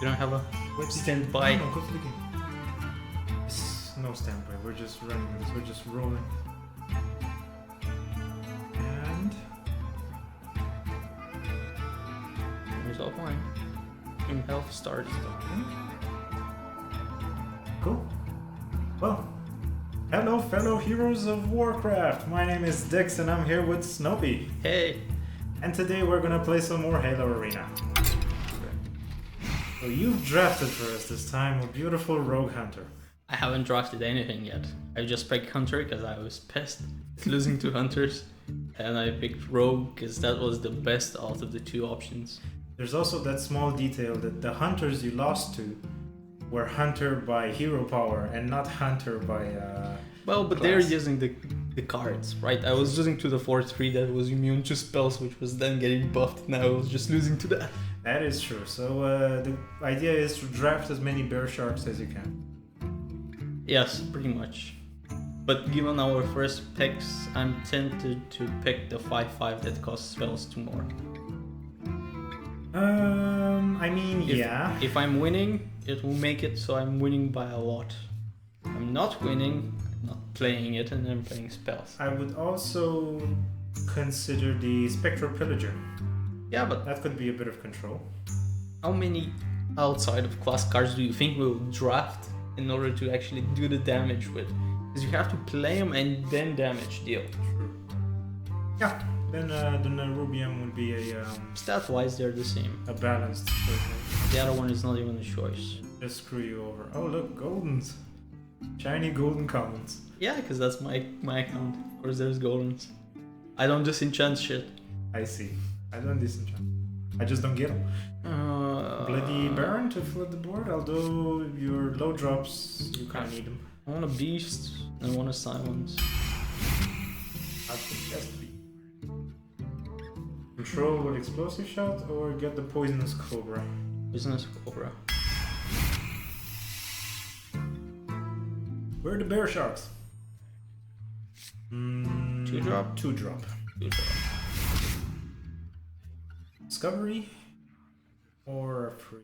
You don't have a standby. No, go to the game. It's no standby. We're just running this. We're just rolling. And Here's offline. In health starts. cool. Well, hello, fellow heroes of Warcraft. My name is Dex, and I'm here with Snoopy. Hey. And today we're gonna play some more Halo Arena. So you've drafted for us this time a beautiful Rogue Hunter. I haven't drafted anything yet. I just picked Hunter because I was pissed losing to Hunters. And I picked Rogue because that was the best out of the two options. There's also that small detail that the Hunters you lost to were Hunter by hero power and not Hunter by Well, but class. they're using the cards, right? I was losing to the 4-3 that was immune to spells, which was then getting buffed. Now I was just losing to that. That is true. So the idea is to draft as many bear sharks as you can. Yes, pretty much. But given our first picks, I'm tempted to pick the 5-5 that costs spells 2 more. I mean, yeah. If I'm winning, it will make it so I'm winning by a lot. I'm not winning, I'm not playing it, and I'm playing spells. I would also consider the Spectral Pillager. Yeah, but That could be a bit of control. how many outside of class cards do you think we'll draft in order to actually do the damage with? Because you have to play them and then damage deal. True. Yeah. Then the Rubium would be Stat-wise, they're the same. a balanced choice. The other one is not even a choice. Just screw you over. Oh look, goldens. Shiny golden commons. Yeah, because that's my account. Of course, there's golems. I don't disenchant shit. I see. I don't disenchant. I just don't get them. Bloody Baron to flood the board, although your low drops, you can't need them. I want a beast and I want a silence. That's the best beat. Control with explosive shot or get the poisonous cobra. Business Cobra. Where are the bear sharks? 2-drop? 2-drop. 2-drop. Discovery or free?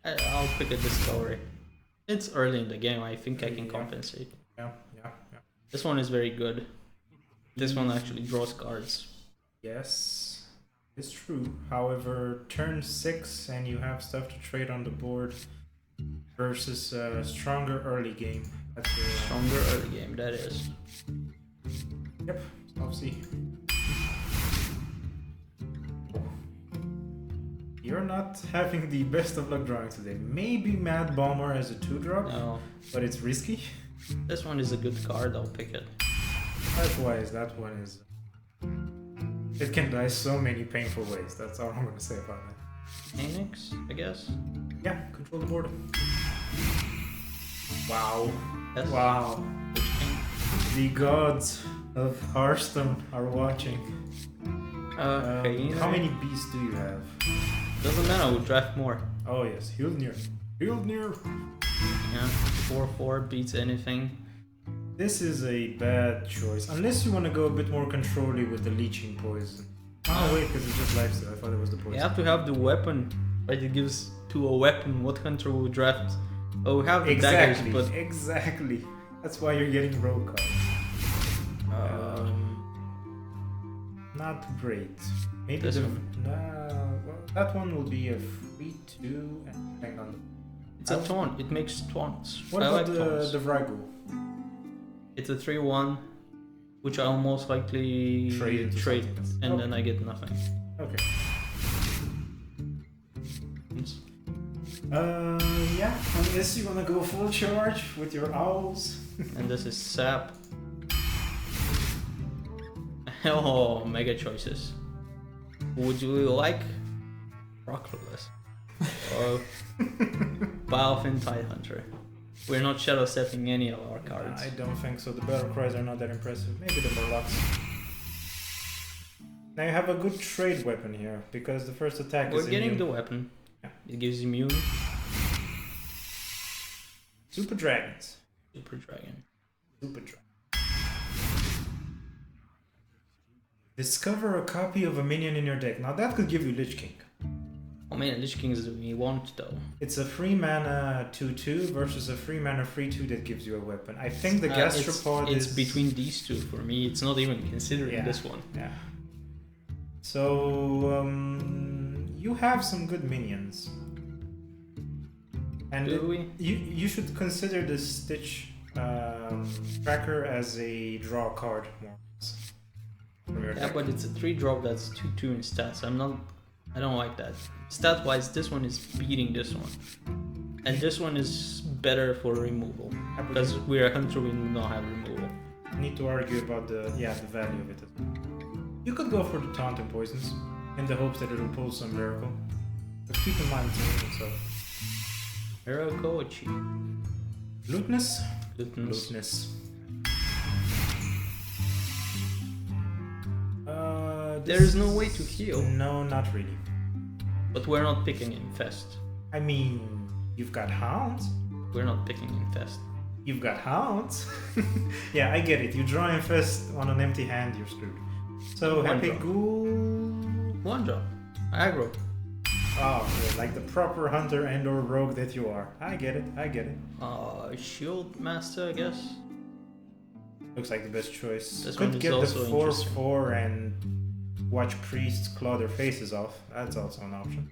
I'll pick a Discovery. It's early in the game, I think I can Yeah. compensate. Yeah. This one is very good. This one actually draws cards. Yes, it's true. However, turn 6 and you have stuff to trade on the board versus a stronger early game. That's Stronger early game, that is. Yep, I'll see. You're not having the best of luck drawing today. Maybe Mad Bomber as a 2-drop, No, but it's risky. this one is a good card, I'll pick it. Likewise, that one is... It can die so many painful ways. That's all I'm gonna say about that. Phoenix, I guess? Yeah, control the board. Wow. Yes. Wow. The gods of Hearthstone are watching. Okay. How many beasts do you have? Doesn't matter, we'll draft more. Oh yes, Hildnir. Hildnir! Yeah, 4-4 beats anything. This is a bad choice. Unless you want to go a bit more controlly with the leeching poison. Oh wait, because it's just lifesteal. I thought it was the poison. You have to have the weapon, right? It gives to a weapon. What hunter will draft? Oh, we have the Exactly, daggers, but exactly. That's why you're getting rogue cards. Not great. Maybe This the, one. well, that one will be a free 2 and hang on. it's a taunt. It makes taunts. What I about like taunts. the Vrygul? It's a 3-1, which I'll most likely Trade into trade something else. and Okay. then I get nothing. Okay. It's- Yeah, unless you wanna go full charge with your owls. And this is sap. Oh, mega choices. Would you like Proclus or Balefin Tidehunter? We're not shadow stepping any of our cards. I don't think so. The battle cries are not that impressive. Maybe the Murlocs. Now you have a good trade weapon here because the first attack We're is getting immune. the weapon. Yeah. It gives immune. Super Dragons. Super Dragon. Super Dragon. Discover a copy of a minion in your deck. Now that could give you Lich King. many Lich Kings do we want though? It's a 3 mana 2/2 versus a 3 mana 3/2 that gives you a weapon. I think the Gastropod it's is between these two for me. It's not even considering this one. Yeah. So you have some good minions. And Do we? You should consider the Stitch tracker as a draw card more. From your Yeah, deck. but it's a 3-drop that's 2/2 in stats. I don't like that. Stat wise, this one is beating this one. And this one is better for removal. Because we're a hunter, we don't have removal. Need to argue about the value of it. You could go for the taunt and poisons in the hopes that it'll pull some miracle. But keep in mind it's a so. Miracle or cheap? Lootness? Lootness. There's no way to heal. No, not really. But we're not picking Infest. I mean, you've got hounds. We're not picking Infest. You've got hounds. Yeah, I get it. You draw Infest on an empty hand, you're screwed. So One Happy drop. Ghoul. 1 drop. Aggro. Oh, yeah, like the proper hunter and or rogue that you are. I get it. Shield Master, I guess. Looks like the best choice. This Could one is get the also 4/4 and watch priests claw their faces off. That's also an option.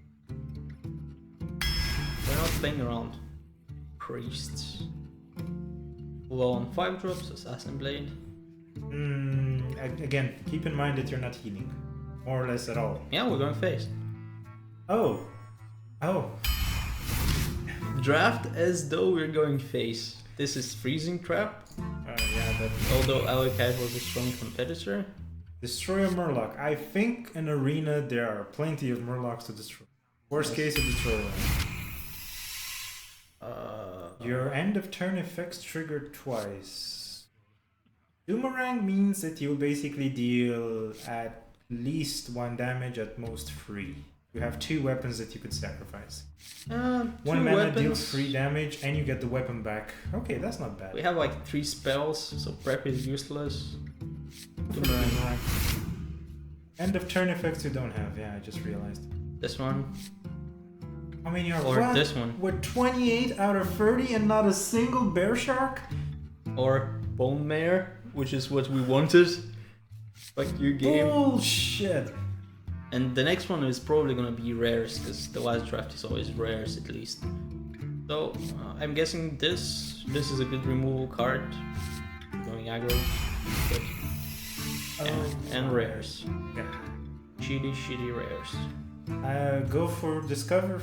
We're not playing around. Priests. Low on 5 drops, Assassin Blade. Again, keep in mind that you're not healing. More or less at all. Yeah, we're going face. Oh. Draft as though we're going face. This is Freezing Trap. Yeah, that. Although Alakai was a strong competitor. Destroy a Murloc. I think in Arena there are plenty of Murlocs to destroy. Worst case, a destroy one. Your end of turn effects triggered twice. Boomerang means that you basically deal at least 1 damage, at most 3. You have 2 weapons that you could sacrifice. 1 mana weapons. deals 3 damage and you get the weapon back. Okay, that's not bad. We have like 3 spells, so prep is useless. Boomerang. End of turn effects you don't have, yeah, I just realized. This one. How many are Or this one. We're 28 out of 30 and not a single bear shark? Or Bone Mare, which is what we wanted. Like your game. Bullshit! And the next one is probably gonna be rares, because the last draft is always rares at least. So I'm guessing this is a good removal card. Going aggro. Good. And rares. Yeah. Shitty rares. Go for Discover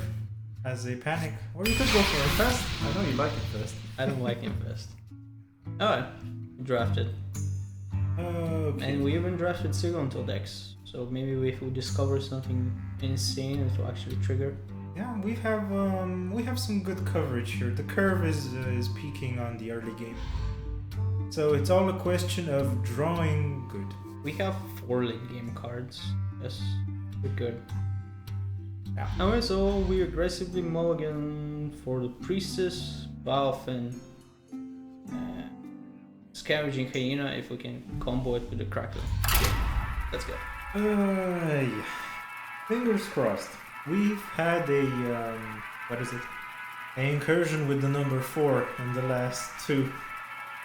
as a panic. Or you could go for Infest. I know you like Infest. I don't like Infest. Alright, drafted. Okay. And we even drafted Sigonto decks. So maybe if we discover something insane, it will actually trigger. Yeah, we have some good coverage here. The curve is peaking on the early game. So it's all a question of drawing good. We have 4 late game cards. Yes, we're good. Yeah. Alright, so we aggressively mulligan for the Priestess, Balfin, Scavenging Hyena if we can combo it with the Kraken. Let's go. Yeah. Fingers crossed. We've had a what is it? An incursion with the number 4 in the last 2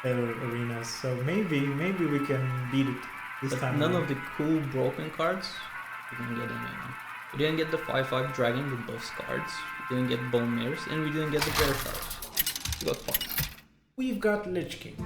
arenas. So maybe we can beat it this time. None of the cool broken cards we didn't get any. We didn't get the 5/5 dragon with those cards. We didn't get Bone Mares, and we didn't get the bear cards. We got 5. We've got Lich King.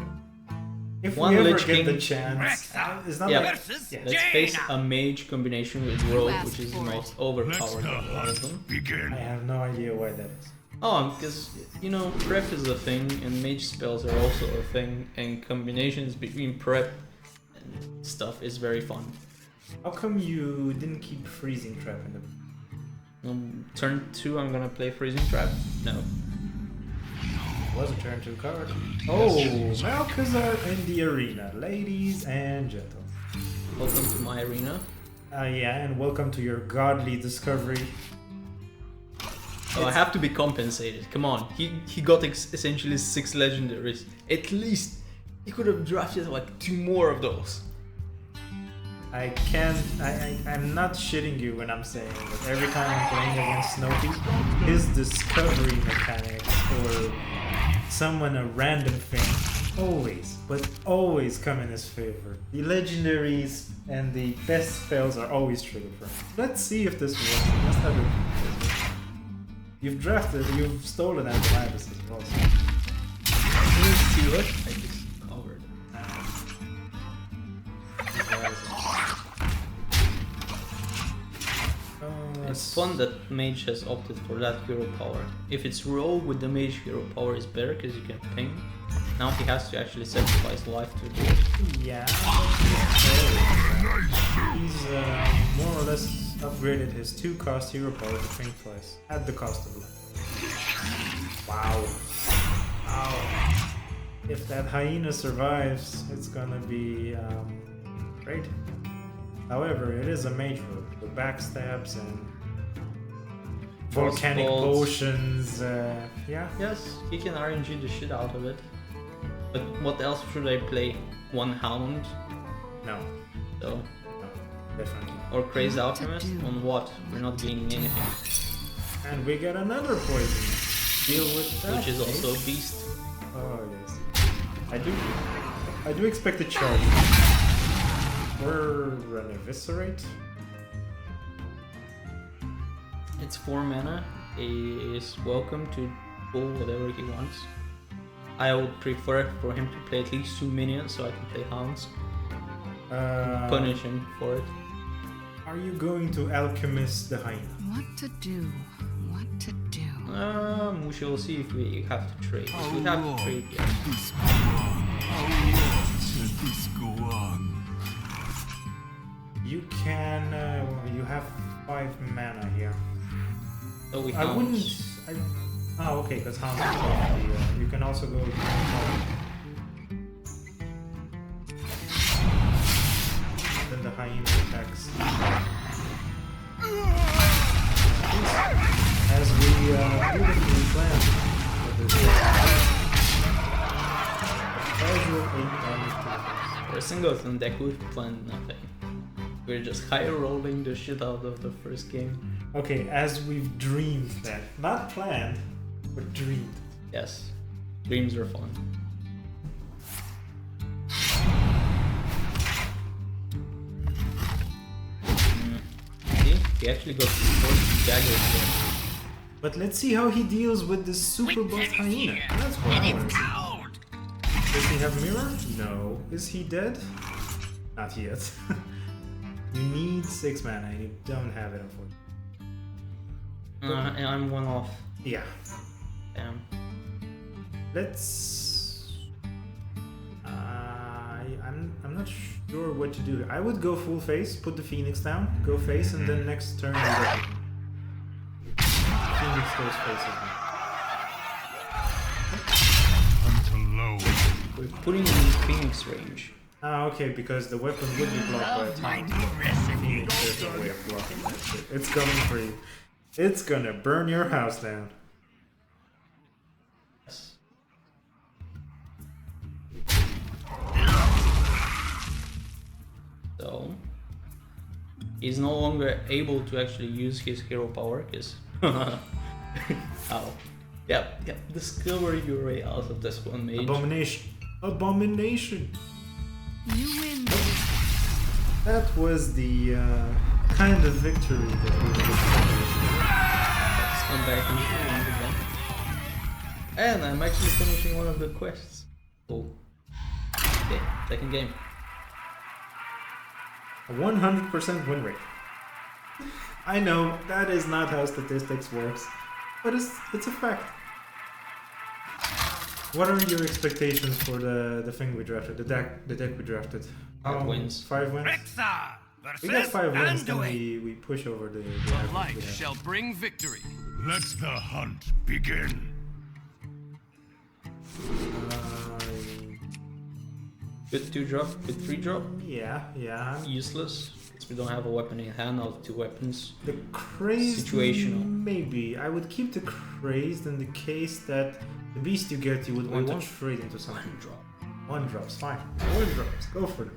If One we ever Lich get King. the chance, it's not Yeah. like Let's face a mage combination with rogue, which is the most overpowered of all of them. I have no idea why that is. Oh, because, you know, prep is a thing, and mage spells are also a thing, and combinations between prep and stuff is very fun. How come you didn't keep Freezing Trap in the... Turn 2, I'm gonna play Freezing Trap? No. Was a turn 2 card. Oh, Malkazar in the arena, ladies and gentlemen. Welcome to my arena. Yeah, and welcome to your godly discovery. Oh, I have to be compensated. Come on, he got essentially 6 legendaries. At least he could have drafted like 2 more of those. I can't. I'm not shitting you when I'm saying that every time I'm playing against Snowpea, his discovery mechanics or summon a random thing always come in his favor. The legendaries and the best spells are always triggered for him. Let's see if this works. Let's have it. You've stolen Antivirus as well. Let's see what I just covered. It's fun that Mage has opted for that hero power. If it's Rogue with the Mage hero power is better because you can ping. Now he has to actually sacrifice life to do it. Yeah. He's more or less upgraded his 2-cost hero power to ping twice at the cost of life. Wow. Wow. If that hyena survives, it's gonna be great. However, it is a mage rogue with backstabs and volcanic potions. Yeah. Yes, he can RNG the shit out of it. But what else should I play? One Hound? No. So. No, definitely. Or Crazed Alchemist? On what? We're not gaining anything. And we get another poison. Deal with that. Which is also a beast. Oh yes. I do expect a charge. Or an eviscerate. It's 4 mana. He is welcome to pull whatever he wants. I would prefer for him to play at least 2 minions so I can play Hounds. Punish him for it. Are you going to alchemist the hyena? What to do? What to do? We shall see if we have to trade. If we have to trade, yes. This go on. You can. You have 5 mana here. So we I wouldn't. Oh, okay, because Hound is off the, you can also go. Then the hyena attacks. As we beautifully planned for this casual 8 damage to the face. For a singleton deck, we've planned nothing. We're just high rolling the shit out of the first game. Okay, as we've dreamed then. Not planned, but dreamed. Yes, dreams are fun. See, he actually got 4 daggers there. But let's see how he deals with this super buff hyena. That's what I want to see. Does he have mirror? No. Is he dead? Not yet. You need 6 mana and you don't have it, unfortunately. And I'm 1 off. Yeah. Damn. Let's. I'm not sure what to do. I would go full face, put the Phoenix down, go face, and then next turn. Phoenix goes face again. Until low. We're putting in Phoenix range. Ah, okay, because the weapon would be blocked by a time. Phoenix, there's no way of blocking that shit. It's coming for you. It's gonna burn your house down. Yes. So he's no longer able to actually use his hero power because ow. Yep, discover your way out of this one, mage. Abomination. Abomination. You win. That was the kind of victory that we were Let's come back and finish again. And I'm actually finishing one of the quests. Cool. Okay, second game. A 100% win rate. I know that is not how statistics works, but it's a fact. What are your expectations for the thing we drafted, the deck we drafted? 5 wins. 5 wins. We got 5 wins, then we push over the average Light we have. shall bring victory. Let the hunt begin. Good 2-drop, good 3-drop. Yeah. Useless. Because we don't have a weapon in hand out of 2 weapons. The crazed, Situational. maybe. I would keep the crazed in the case that the beast you get, you would want to won't. trade into something. 1 drop. 1 drops, fine. 1 drops, go for it.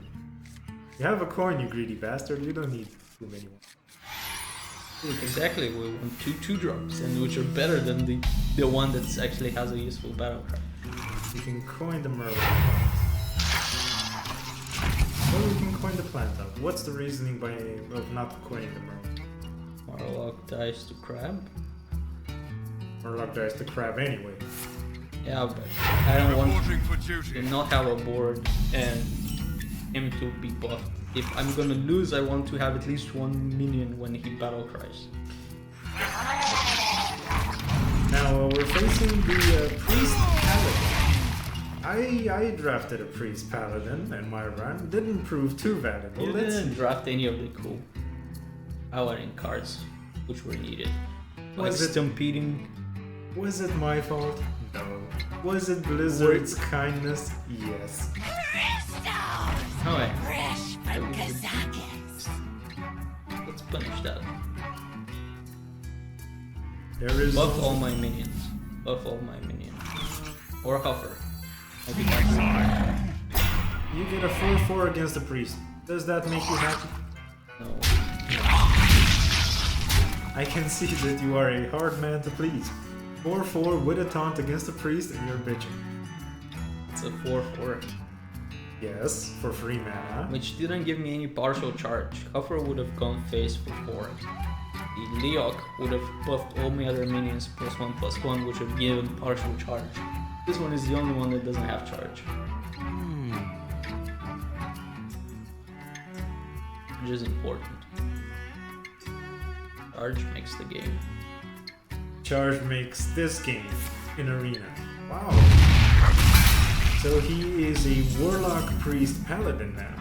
You have a coin, you greedy bastard. You don't need too many ones. Exactly, we want 2/2-drops, and which are better than the one that actually has a useful battle cry. You can coin the Murloc. Or you can coin the Planta. What's the reasoning of not coining the Murloc? Murloc dies to crab. Murloc dies to crab anyway. Yeah, but I don't want Reporting for to duty. not have a board and him to be buffed. If I'm gonna lose, I want to have at least one minion when he battle cries. Now we're facing the Priest Paladin. I drafted a Priest Paladin in my run. Didn't prove too valuable. You Let's didn't draft any of the cool paladin cards, which were needed. Like Was it- Stampeding. Was it my fault? No. Was it Blizzard's kindness? Yes. Oh wait. Let's punish that. There is Buff all my minions. Buff all my minions. Or Huffer. I'll be back. You get a 4/4 against the Priest. Does that make you happy? No. I can see that you are a hard man to please. 4/4 with a taunt against the Priest and you're bitching. It's a 4/4. Yes, for free mana. Which didn't give me any partial charge. Huffer would have gone face for 4. The Leok would have buffed all my other minions +1/+1, which would have given partial charge. This one is the only one that doesn't have charge. Which is important. Charge makes the game. Charge makes this game in Arena. Wow. So he is a Warlock Priest Paladin now.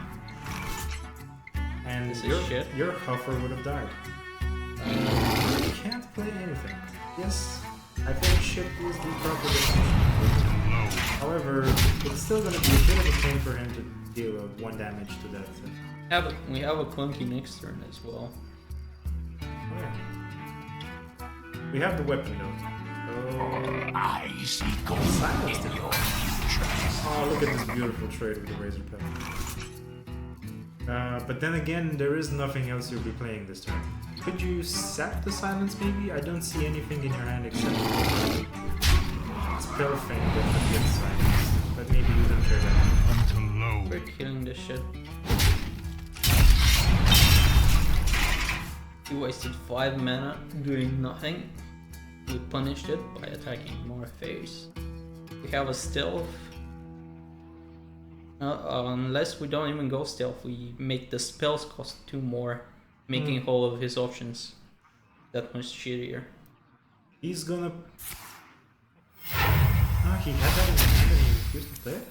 And This is shit. your Huffer would have died. You can't play anything. Yes, I think shit is the proper definition. However, it's still gonna be a bit of a pain for him to deal 1 damage to that. We have a clunky next turn as well. Oh, yeah. We have the weapon though. So... I see gold Silence in it. your future. Oh, look at this beautiful trade with the Razor Pebble. But then again, there is nothing else you'll be playing this turn. Could you sap the silence maybe? I don't see anything in your hand except Spell Feint that could get silence. But maybe you don't care that. Until low. We're killing this shit. He wasted 5 mana doing nothing. We punished it by attacking more face. We have a stealth. Unless we don't even go stealth, we make the spells cost 2 more, making all of his options that much shittier. He's gonna... Ah, he had that in his hand and he refused to play it?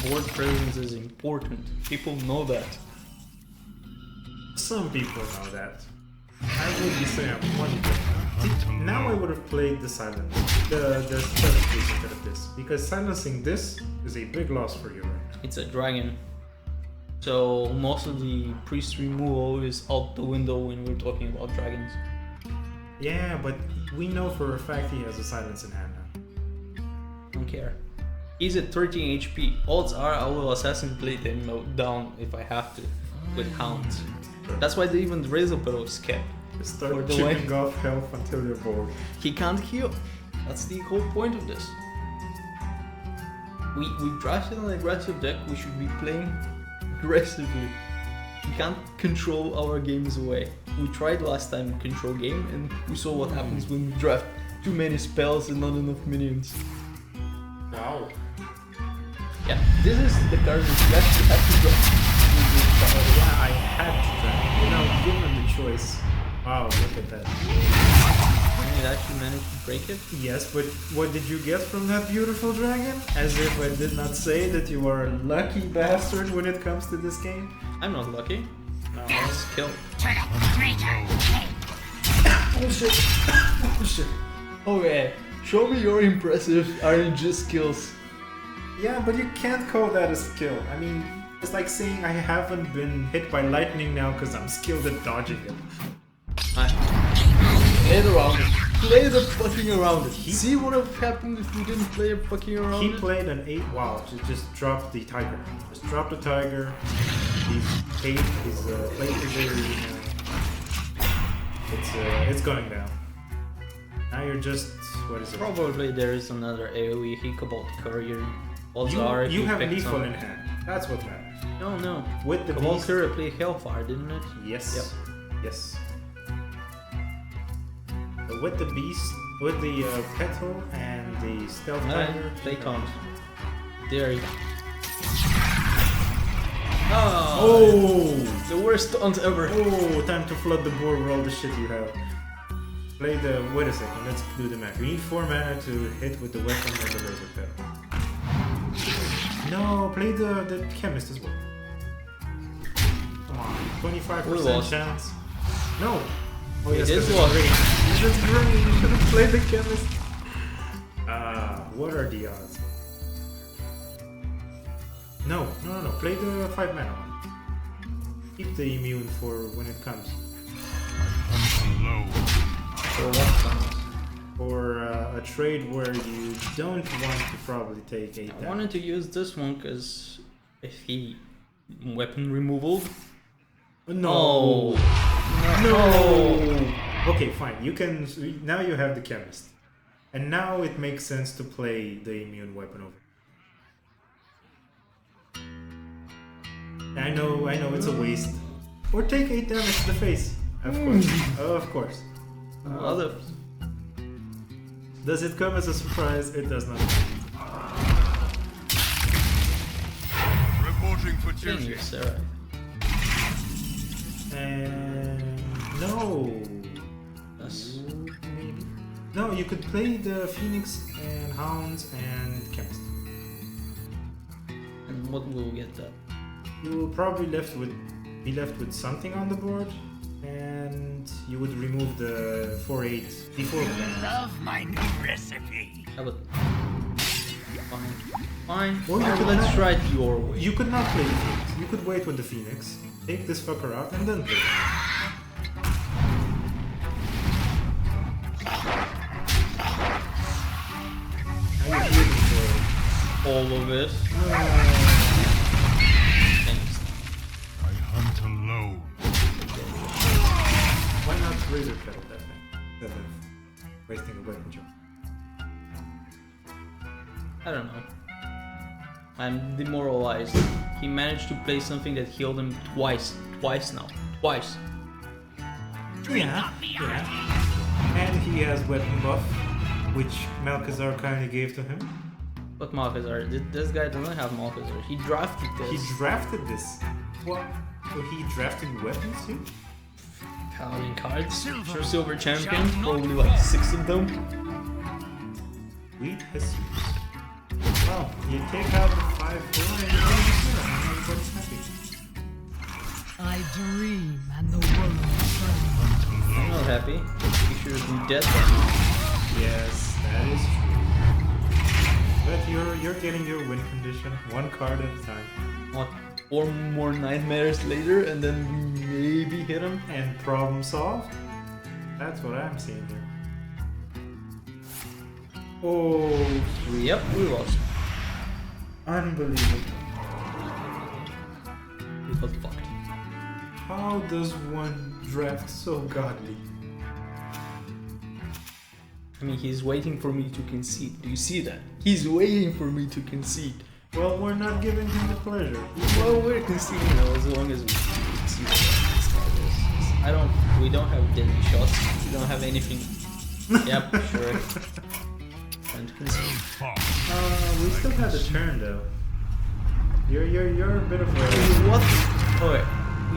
Board presence is important. People know that. Some people know that. I wouldn't say I'm one of them. Until Now I low. would have played the silence, the silence piece instead of this, because silencing this is a big loss for you right now. It's a dragon. So most of the priest removal is out the window when we're talking about dragons. Yeah, but we know for a fact he has a silence in hand now. Don't care. He's at 13 HP. Odds are I will assassin blade him down if I have to with hounds. That's why even the razor petal is kept. Just For start the chipping way- off health until you're bored. He can't heal. That's the whole point of this. We drafted an aggressive deck. We should be playing aggressively. We can't control our games away. We tried last time to control game and we saw what happens when we draft too many spells and not enough minions. Wow. Yeah, this is the card that you actually have to draft. Yeah, I had to draft. You know, given the choice. Wow, look at that. And it actually managed to break it. Yes, but what did you get from that beautiful dragon? As if I did not say that you are a lucky bastard when it comes to this game. I'm not lucky. No. I was killed. Oh shit. Oh shit. Okay, show me your impressive RNG skills. Yeah, but you can't call that a skill. I mean, it's like saying I haven't been hit by lightning now because I'm skilled at dodging it. Later on. play the fucking around. See what would have happened if we didn't play a fucking around. He played an 8. Wow, just dropped the tiger. Just dropped the tiger. He's played his arena. It's going down. Now you're just, what is it? Probably there is another AoE. He Cobalt Courier. Also, You have lethal in hand. That's what matters. No. With the Cobalt beast. Courier played Hellfire, didn't it? Yes. Yep. Yes. But with the beast, with the petal and the stealth tiger, They can't. There you go. Oh! The worst taunt ever. Oh! Time to flood the board with all the shit you have. Play the. Wait a second. Let's do the math. We need 4 mana to hit with the weapon and the laser petal. No, play the chemist as well. Come on, 25% chance. No. Oh yes, It is it's what? green. It's green. You should have played the chemist. What are the odds? No. Play the 5 mana one. Keep the immune for when it comes. Hello. For what comes? Or a trade where you don't want to probably take 8 I damage. wanted to use this one because if he weapon removal. No. No. Okay, fine. You can. Now you have the chemist, and now it makes sense to play the immune weapon over. I know. It's a waste. Or take 8 damage to the face. Of course. Other. Does it come as a surprise? It does not. Reporting for Thing duty. is, Sarah. And no. That's Maybe. No, you could play the Phoenix and Hounds and Chemist. and what will get that? You will probably be left with something on the board, and you would remove the 4/8 before the damage. Love my new recipe. How about fine? Or you could Let's not- try it your way. You could not play the Phoenix. You could wait with the Phoenix, take this fucker out, and then play it. Now you're shooting for All of it. Thanks. I hunt alone. Why not razor pedal that thing instead of wasting a weapon jump? I don't know. I'm demoralized. He managed to play something that healed him twice. Twice now. Twice. Yeah. And he has weapon buff, which Malchazar kindly gave to him. But Malchazar, this guy doesn't have Malchazar. He drafted this. He drafted this. What? So he drafted weapons too? Paladin cards. Silver Sure, Silver Champion. shall not Probably like 6 of them. Read history. Well, you take out the 5/4 and you don't use it, and everybody's happy. I dream and the world burns. I'm not happy. You should be dead by now. Yes, that is true. But you're getting your win condition, 1 card at a time. What? 4 more nightmares later and then maybe hit him? And problem solved? That's what I'm seeing here. Oh, Yep, we lost. unbelievable. We got fucked. How does one draft so godly? I mean, he's waiting for me to concede. Do you see that? He's waiting for me to concede. Well, we're not giving him the pleasure. Well, we're conceding though, as long as we concede. We don't have deadly shots. We don't have anything. Yep, sure. And concede. We still have the turn though. You're a bit of a What? Okay,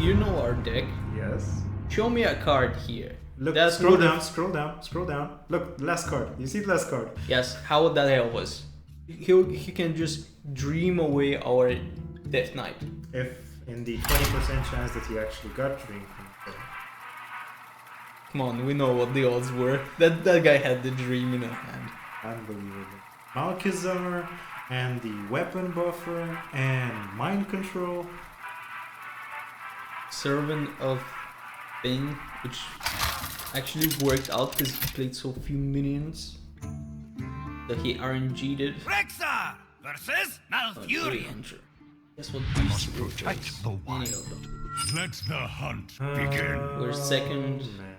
you know our deck. yes. Show me a card here. Look, That scroll would've- down, scroll down, scroll down. Look, last card. You see the last card? Yes, how would that help us? He can just dream away our Death Knight. If in the 20% chance that you actually got Dream from the Come on, we know what the odds were. That guy had the dream in a hand. unbelievable. Malchazar and the weapon buffer and mind control. Servant of Thing, which actually worked out because he played so few minions that he RNG'd it. Rexa versus Malfurion. Guess what these Must two protect plays? the Any wild. of them. Let the hunt begin. We're second. Man.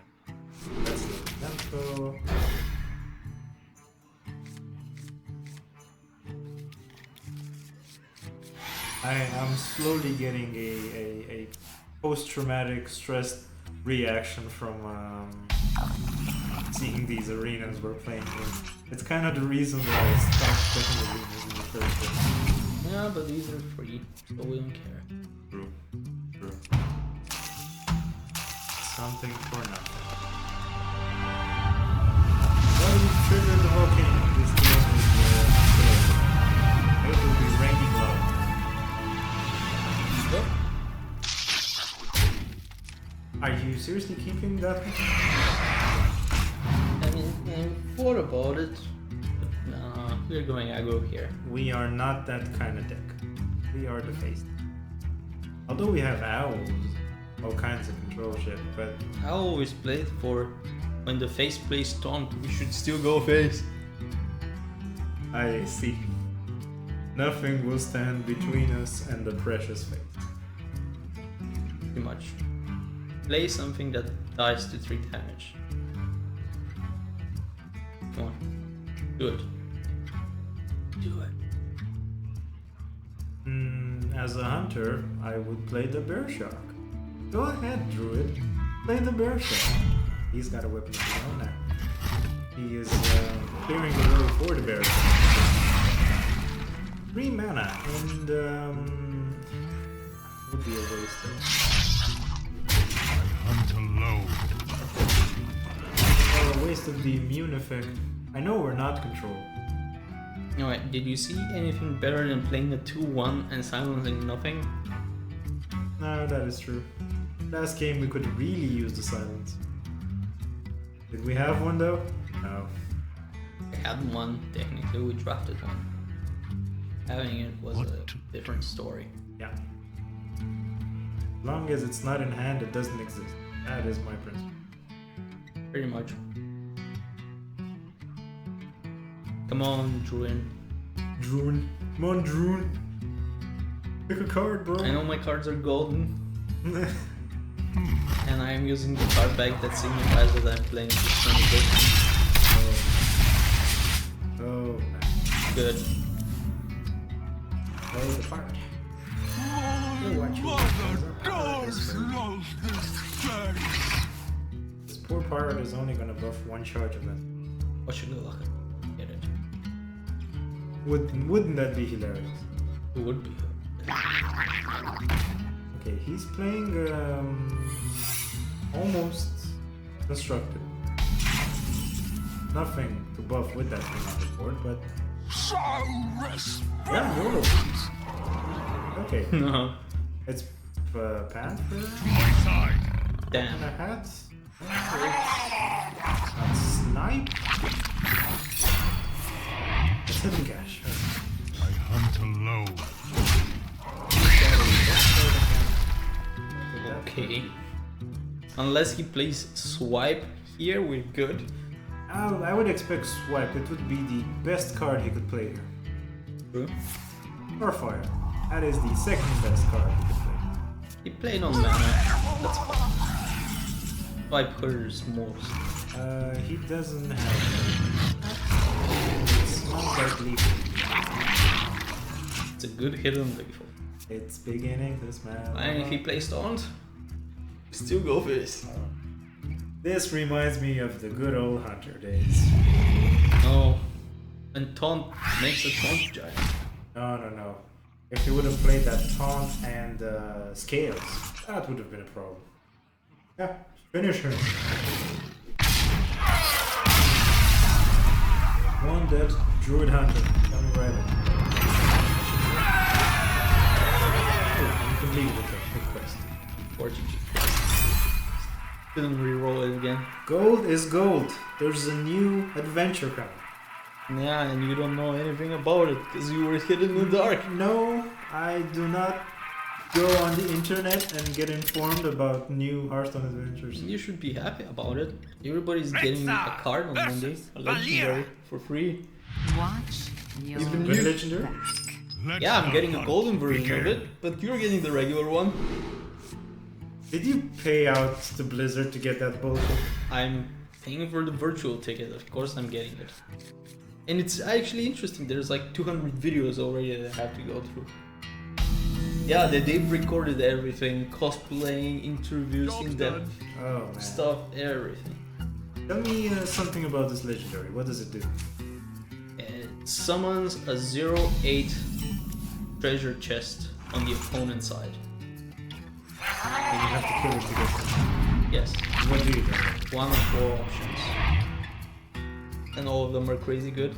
That's the tempo. I am slowly getting a post-traumatic stress reaction from seeing these arenas we're playing in. It's kind of the reason why I stopped playing arenas in the first place. Yeah, but these are free, so we don't care. True. True. Something for nothing. Well, we triggered the volcano. This game is unplayable. It will be raining loud. Yep. Are you seriously keeping that one? I mean, I thought about it, but nah, we're going aggro here. We are not that kind of deck. We are the face. Although we have owls, all kinds of control shit, but I always played for when the face plays taunt, we should still go face. I see. Nothing will stand between us and the precious face. Pretty much. Play something that dies to 3 damage. Come on. Do it. Do it. As a hunter, I would play the bear shark. Go ahead, druid. Play the bear shark. He's got a weapon of his own now. He is clearing the way for the bear shark. 3 mana, and would be a waste I hunt alone. a waste of the immune effect. I know we're not controlled. Anyway, did you see anything better than playing a 2-1 and silencing nothing? No, that is true. Last game we could really use the silence. Did we have one though? No. We had one, technically we drafted one. Having it was What a to different story. Yeah. As long as it's not in hand, it doesn't exist. That is my principle. Pretty much. Come on, Druin. Droon. Come on, Droon. Pick a card, bro. I know my cards are golden, and I am using the card bag that signifies that I'm playing this 20 Oh, Good. play the part. This poor part is only gonna buff 1 charge of it. What should we look at? Get it. Wouldn't that be hilarious? It would be. Okay, he's playing almost constructed. Nothing to buff with that thing on the board, but yeah, Yolo. Okay, No. it's Panther My side. and Damn. a hat. Not Snipe. It's Hidden Gash. I hunt alone. Okay. Unless he plays swipe here, we're good. I would expect Swipe. It would be the best card he could play here. True. Starfire. That is the second best card he could play. He played on mana. That's fine. Swipe hers most. He doesn't have. It's not that lethal. It's a good hidden lethal. It's beginning to smell. And if he plays taunt, still go for this. This reminds me of the good old Hunter days. No. And taunt makes a taunt giant. No. If he would have played that taunt and scales, that would have been a problem. Yeah, finish him. One dead Druid Hunter. Coming right in. Oh, you can leave with a quick quest. 4 GG. Didn't reroll it again. Gold is gold. There's a new adventure coming. Yeah, and you don't know anything about it because you were hidden in the dark. No, I do not go on the internet and get informed about new Hearthstone adventures. You should be happy about it. Everybody's getting a card on Monday, a legendary, for free. Watch your Even Good you. legendary? Let Yeah, I'm the getting a hunt golden version begin. of it, but you're getting the regular one. Did you pay out to Blizzard to get that bullshit? I'm paying for the virtual ticket, of course I'm getting it. And it's actually interesting, there's like 200 videos already that I have to go through. Yeah, they've recorded everything, cosplaying, interviews, in-depth Oh man. stuff, everything. Tell me something about this legendary. What does it do? It summons a 0/8 treasure chest on the opponent's side. And you have to kill it to get it. Yes, What do you do? one of 4 options. And all of them are crazy good.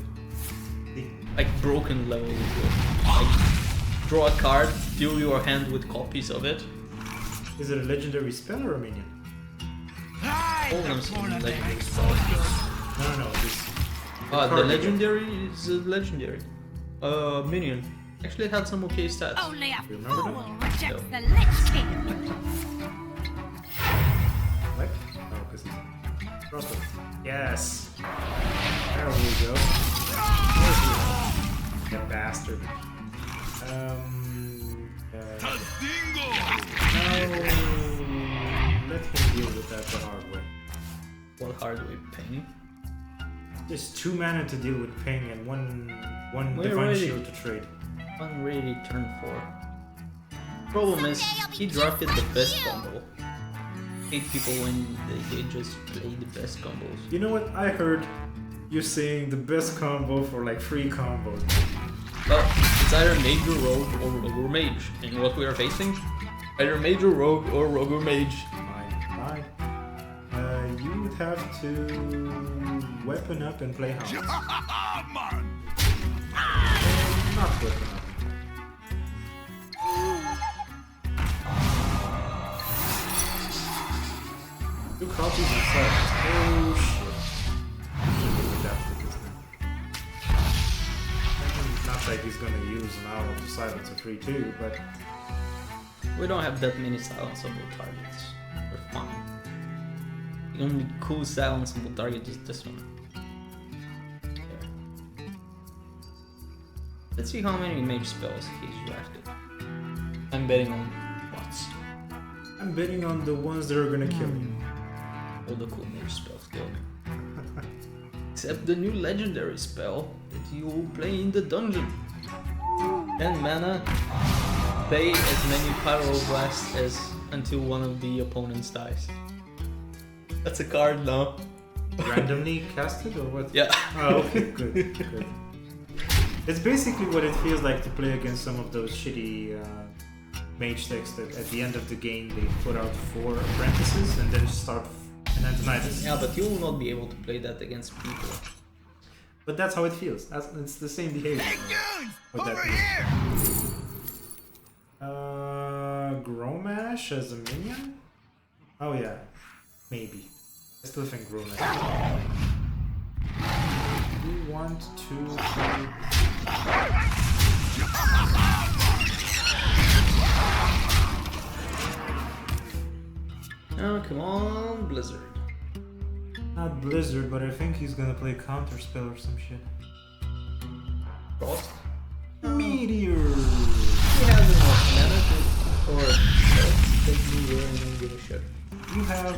Like broken level is good. Like draw a card, fill your hand with copies of it. Is it a legendary spell or a minion? All of them seem legendary spells. No, this. Ah, the card legendary is a legendary. Minion. Actually, it had some okay stats. Only a You remember fool that? rejects the Lich King. What? Oh, because he's crossbow. Yes. There we go. There's the bastard. Tastingo! No. Let him deal with that the hard way. What hard way ping? Just 2 mana to deal with ping and one We're divine ready. shield to trade. One ready turn 4. Problem is, he drafted the best combo. Hate people when they just play the best combos. You know what? I heard you saying the best combo for like 3 combos. Well, it's either Major Rogue or Rogue or Mage. And what we are facing? Either Major Rogue or Rogue or Mage. Fine. You would have to weapon up and play Hound. Man! Not weapon up. Two copies and silence. Oh shit. We'll adapt to this now. Not like he's gonna use an hour of silence or 3-2, but We don't have that many silenceable targets. We're fine. The only cool silenceable target is this one. There. Let's see how many mage spells he's drafted. I'm betting on bots. I'm betting on the ones that are gonna kill you. All the cool mage spells go. Except the new legendary spell that you will play in the dungeon. 10 mana, play as many pyroblasts as until one of the opponents dies. That's a card now. Randomly casted or what? Yeah. Oh, okay, good. It's basically what it feels like to play against some of those shitty mage decks that at the end of the game they put out 4 apprentices and then start an Antonitis. Yeah, but you will not be able to play that against people. But that's how it feels. It's the same behavior. What that Over means. here! Gromash as a minion? Oh yeah, maybe. I still think Gromash. You want to... Oh, come on, Blizzard. Not Blizzard, but I think he's gonna play Counterspell or some shit. Frost. Meteor! He has enough mana to, or take me where I don't give a shit. You have...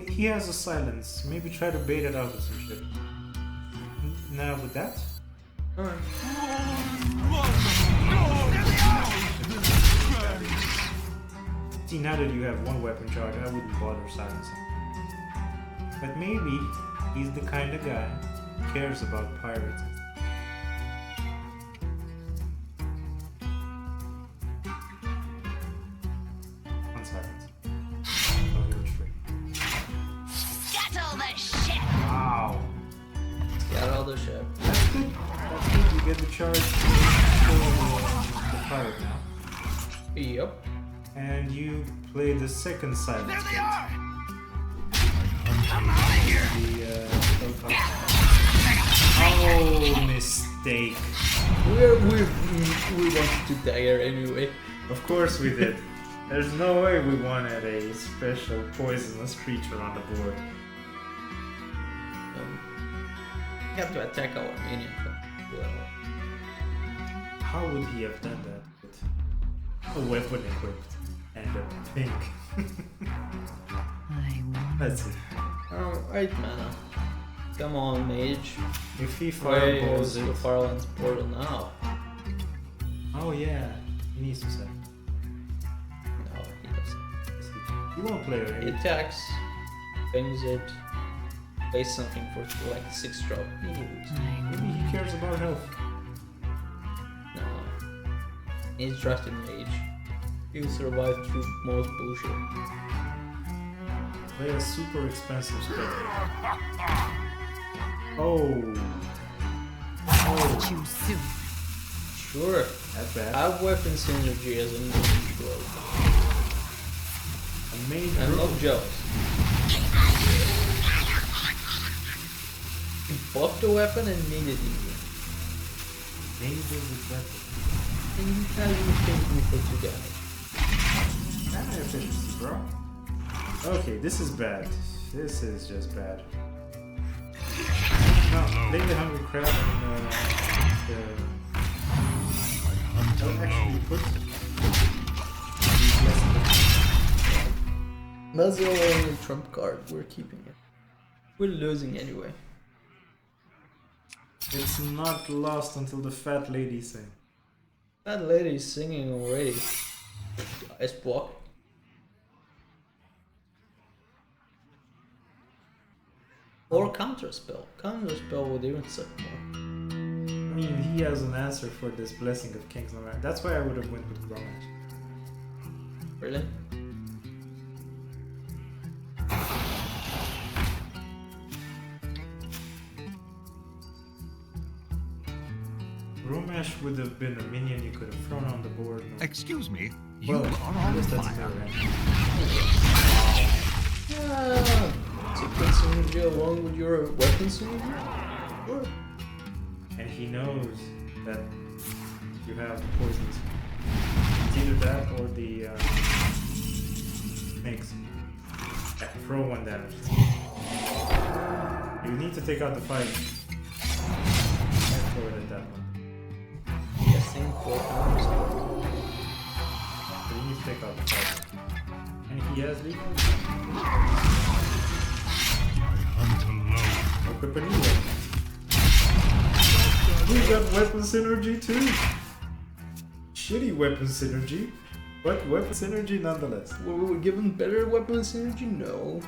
he has a silence. Maybe try to bait it out with some shit. Now with that? Alright. See, now that you have 1 weapon charge, I wouldn't bother silencing. But maybe he's the kind of guy who cares about pirates. One silence. Oh, he was free. Scuttle the ship. Wow! Get out of the ship. That's good. That's good. You get the charge for the pirate now. Yep. And you play the second silence. There they are! The, oh, mistake. We wanted to dagger anyway. Of course we did. There's no way we wanted a special poisonous creature on the board. We have to attack our minion. Well, How would he have done that with a weapon equipped and a pink? I won. That's it. Alright, mana. Come on, mage. If he Where fireballs is it. the Fireland's portal now? Oh yeah, he needs to say. No, he doesn't. He won't play He it. attacks, bangs it, plays something for like 6 drop. He loses. I Maybe won. he cares about health. No. He's drafted mage. He'll survive through most bullshit. Play a super expensive spell. Oh. Oh, Too soon. Sure. that's bad. I have weapon synergy as a mage rogue. A mage I'm rogue. not jealous. He buffed the weapon and made it easier. Mage is exactly. And he casually changed me for 2 damage. Mana efficiency, bro. Okay, this is bad. This is just bad. No, play the hungry crab and Hunt don't actually alone. put. That's the only trump card. We're keeping it. We're losing anyway. It's not lost until the fat lady sing. That lady's singing already. Ice block. Or counter spell. Counter spell would even suck more. I mean, he has an answer for this blessing of kings. No matter. That's why I would have went with Grommash. Really? Grommash would have been a minion you could have thrown on the board. No. Excuse me, you Well, are I on guess that's fire. fair, right? Yeah. Sequence synergy along with your weapon synergy? Sure. And he knows that you have poisons. It's either that or the snakes. Yeah, throw 1 damage. You need to take out the fight. Can't throw it at that one. Guessing for counter spell. So you need to take out the fight. And he has legal. Hunt alone. Equip a new weapon. We got weapon synergy too. Shitty weapon synergy, but weapon synergy nonetheless. Were we given better weapon synergy? No.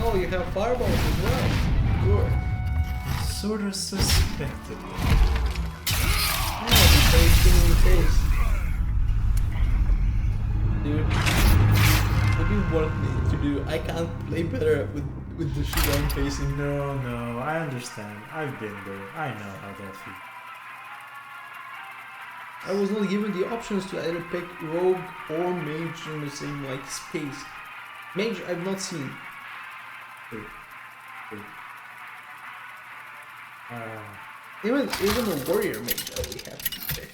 Oh, you have fireballs as well. Good. Sort of suspected. Oh, he plays in the face. Dude, what do you want me to do? I can't play better with the shit I'm facing. No, I understand. I've been there. I know how that feels. I was not given the options to either pick rogue or mage in the same like space. Mage I've not seen. Even a warrior mage I would have to pick.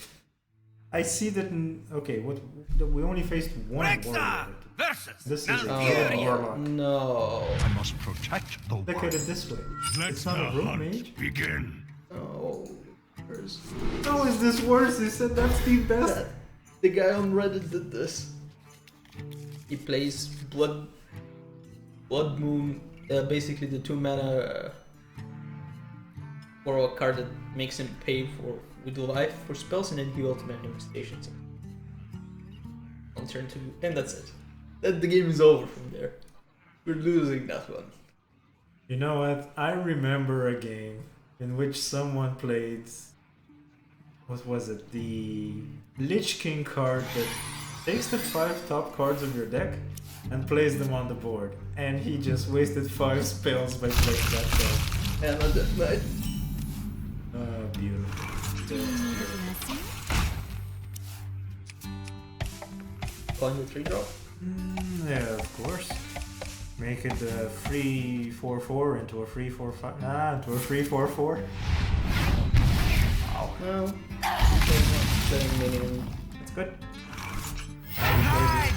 I see that. Okay, what? We only faced one warrior. Rexar versus This is a Nalgeria. warlock. No. I must protect the Look at world. it this way. Let It's not the a rogue hunt mage. begin. No. Where's How is this worse? You said that's the best. that? The guy on Reddit did this. He plays Blood Moon, basically the 2 mana for a card that makes him pay with life for spells, and then he ultimate infestations on turn 2, and that's it. Then the game is over from there. We're losing that one. You know what? I remember a game in which someone played. What was it? The Lich King card that takes the 5 top cards of your deck and plays them on the board. And he just wasted 5 spells by playing that card. And on that night, Oh, beautiful. find the 3-drop. Yeah, of course. Make it a free 4/4 into a free 4/5. Into a free 4/4. No. Minion. That's good.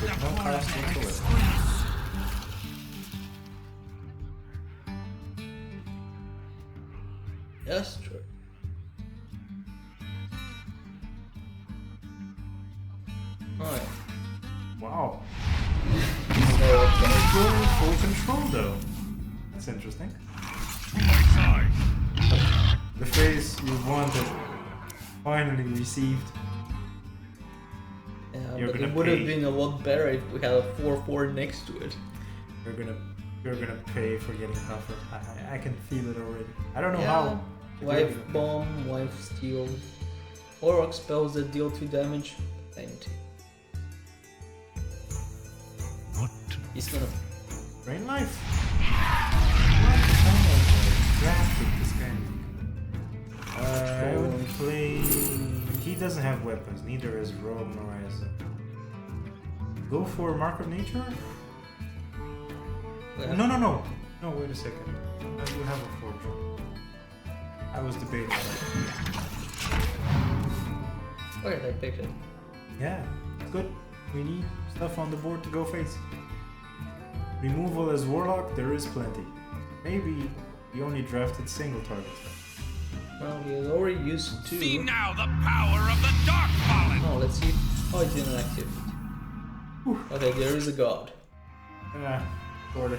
with no cost whatsoever. Yes, true. Alright. Wow. So, going full control though. That's interesting. My side. The phase you wanted finally received. Yeah, You're but gonna it would have pay. been a lot better if we had a 4-4 next to it. You're gonna pay for getting tougher. I can feel it already. I don't know Yeah. how. Wife bomb, wife steal. Auroch spells that deal 2 damage. Plenty. What? He's gonna. Brain life. What kind of drafted this guy? I would play. He doesn't have weapons. Neither is Rogue nor is. Go for Mark of Nature. Yeah. No. No, wait a second. You have a forge. I was debating that. Okay, I picked it. Yeah, good. We need stuff on the board to go face. Removal as Warlock, there is plenty. Maybe we only drafted single targets. Well, we already used 2. See now the power of the Dark Fallen. Oh, let's see. Oh, it's inactive. Okay, there is a god. Yeah, sorta.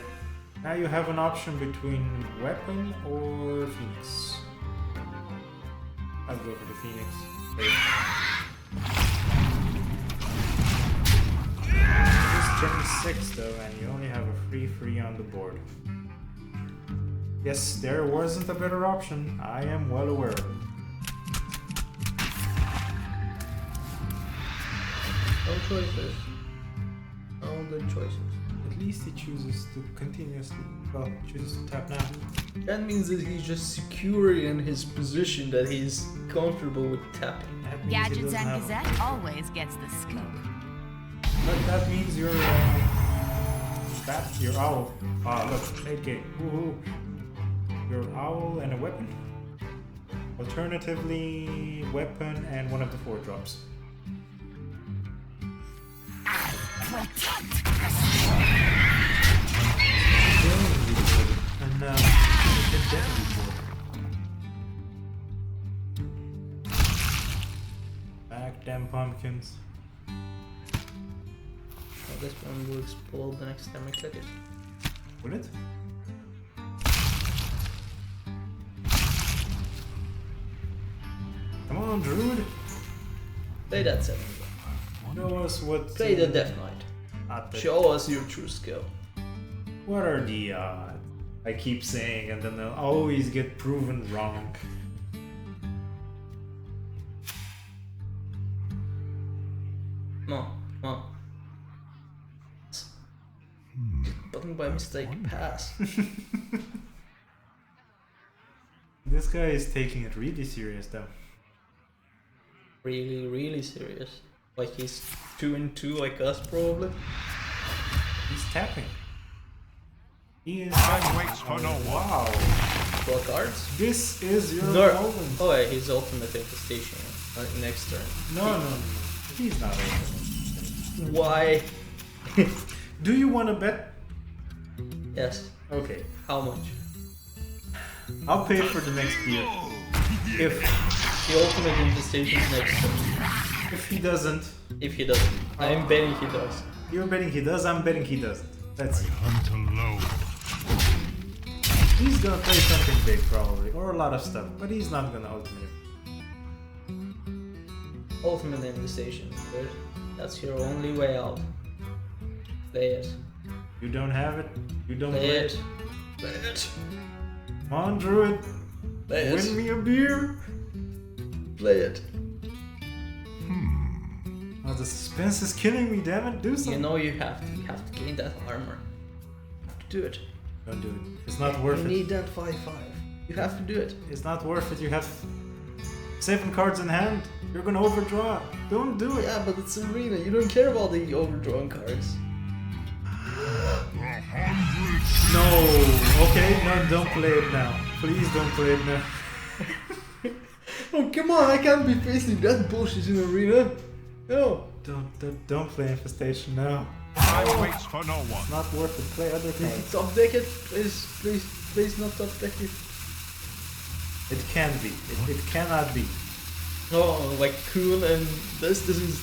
Now you have an option between Weapon or Phoenix. I'll go for the Phoenix. It's turn 6 though, and you only have a free on the board. Yes, there wasn't a better option. I am well aware of it. No choices. No good choices. At least he chooses to continuously, well, chooses to tap now. That means that he's just secure in his position, that he's comfortable with tapping. That means he Gadgets doesn't and have- Gazette always gets the scoop. But that means you're bat, your owl. Ah, look, late game. Woohoo! Your owl and a weapon. Alternatively, weapon and one of the 4 drops. And back them pumpkins. Oh, this one will explode the next time I click it. Will it? Come on, Druid. Play that 7. Show us what. Play the Death Knight. Not the- Show us your true skill. What are the odds? I keep saying, and then they'll always get proven wrong. No, come on. Button by mistake, pass. This guy is taking it really serious, though. Really, really serious. Like he's 2-2 like us, probably. He's tapping. He is. Time waits for no one. Wow. Draw cards. This is your No. opponent. Oh, yeah, his ultimate infestation next turn. No. He's not open. Why? Do you want to bet? Yes. Okay. How much? I'll pay for the next beer. If The ultimate infestation next turn. if he doesn't, If he doesn't. I'm betting he does. you're betting he does. I'm betting he doesn't. Let's see. Hunt alone. He's gonna play something big probably, or a lot of stuff, but he's not gonna ultimate it. Ultimate infestation. Good. That's your only way out. Play it. You don't have it. You don't Play play it. it. Play it. Come on, Druid. Play it. Win me a beer. Play it. Oh, the suspense is killing me. Damn it! Do You something. know you have to gain that armor. You have to do it. Don't do it. It's not worth You it. need that 5/5. You have to do it. It's not worth it. You have 7 cards in hand. You're gonna overdraw. Don't do it. Yeah, but it's arena. You don't care about the overdrawn cards. No. Okay. No. Don't play it now. Please don't play it now. Oh, come on. I can't be facing that bullshit in arena. No. don't play Infestation now. Time waits for no one. It's not worth it. Play other things. Top deck it, please not top deck it. It can be. It cannot be. Oh, like Kuhn and this is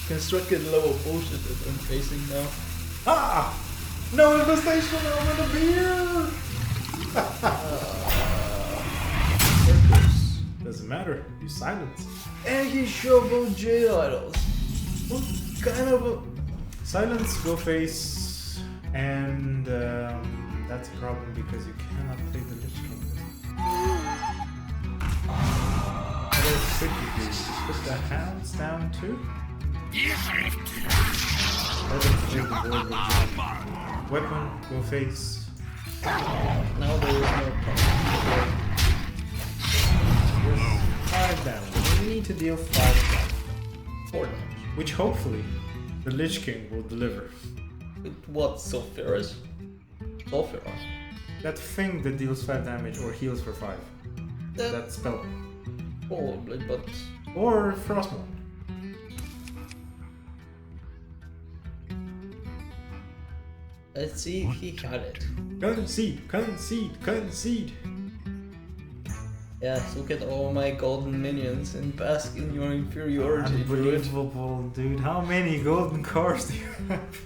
constructed level bullshit that I'm facing now. Ah! No Infestation over the beer! Doesn't matter. You silence. And he shuffled Jade Idols. What kind of a... Silence, go face, and that's a problem because you cannot play the Lich King. What else could you do? Put the hounds down too? Let him play the board with you. Weapon, go face. Now there is no problem. Yes, 5 damage. You need to deal 5 damage. 4 damage. Which hopefully the Lich King will deliver. With what? Sulfuras? Sulfuras? That thing that deals 5 damage or heals for 5. That spell. Probably, but... Or Frostmourne. Let's see if he had it. Concede, concede, concede. Yes, look at all my golden minions and bask in your inferiority, druid. Unbelievable, dude. How many golden cars do you have?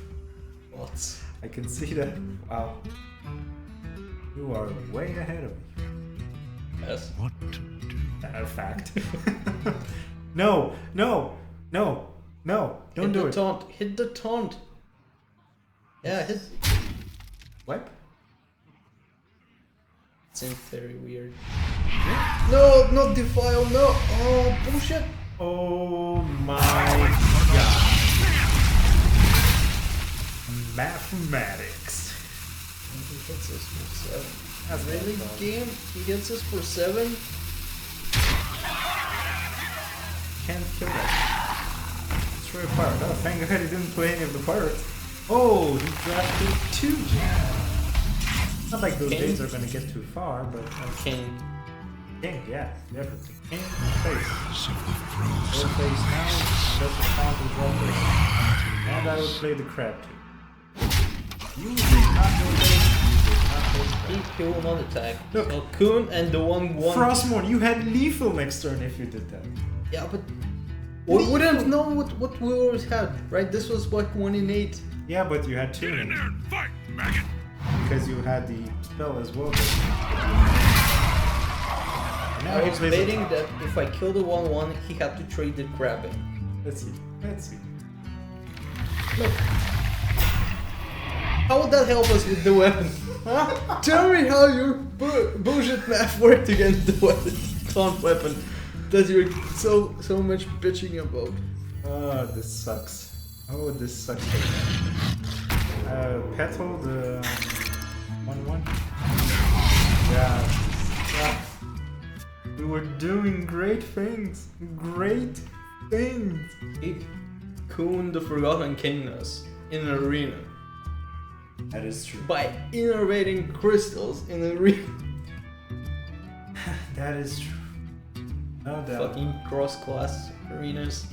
What? I can see that. Wow. You are way ahead of me. Yes. What to do? Fact. No, no, no, no. Don't do it. Taunt. Hit the taunt. Yeah, hit. Wipe? Seems very weird. No, not defile, no! Oh, bullshit! Oh my god. Mathematics. And he hits us for 7. That's Really, not bad. game? He hits us for 7? Can't kill that. Destroy a pirate. Oh, thank god he didn't play any of the pirates. Oh, he drafted 2 Janes. Not like those King? Janes are gonna get too far, but King. King, yeah, definitely. King, face. So the throes Go of face now, that's the count and draw face. And I would play the crab too. You did not go face, you did not play the He will not attack. Look. So Kuhn and the 1-1. Frostmourne, you had lethal next turn if you did that. Yeah, but we wouldn't know what we always had, right? This was like 1 in 8. Yeah, but you had 2 Get in there and fight, maggot! because you had the spell as well. Now I he was plays a- betting that if I kill the 1-1, he had to trade the grabbing. Let's see. Let's see. Look. How would that help us with the weapon? Huh? Tell me how your bullshit math worked against the weapon, clown weapon that you're so much bitching about. Oh, this sucks. Oh, this sucks. Petal, the 1-1. Yeah. We were doing great things. Great things. He Kuhn the Forgotten Kingness in an arena That is true. by innovating crystals in an arena. That is true. No doubt. Fucking cross-class arenas.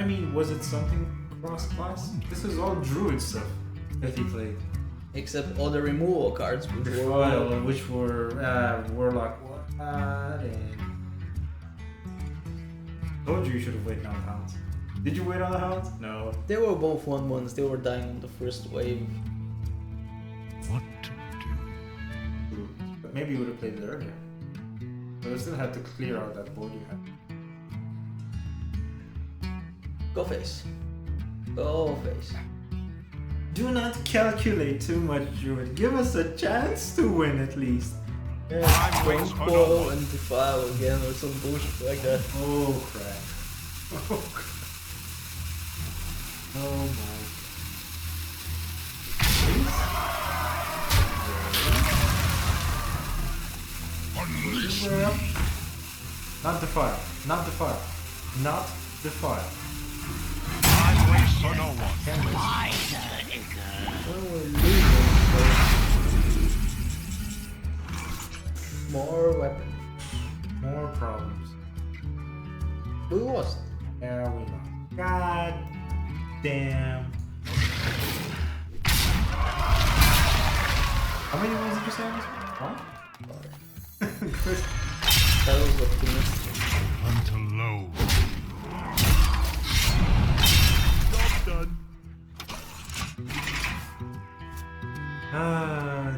I mean, was it something cross-class? This is all druid stuff that he played. Except all the removal cards, which were Warlock. Told you should have waited on the hounds. Did you wait on the hounds? No. they were both 1-1s. They were dying on the first wave. What to do? But maybe you would have played it earlier. But I still had to clear out that board you had. Go face. Go face. Do not calculate too much, Druid. Give us a chance to win at least. Yeah, I'm Brain lost for Coil no one. and Defile again or some bullshit like that. Oh crap. Oh crap. Oh my Unleash me! god. Not the fire. Not the fire. Not the fire. Time waits for no one. Well, we're losing, so... More weapons. More problems. We lost. Yeah, we know. God How many ones did you say on this one? Good. That was optimistic. Until low. Job done.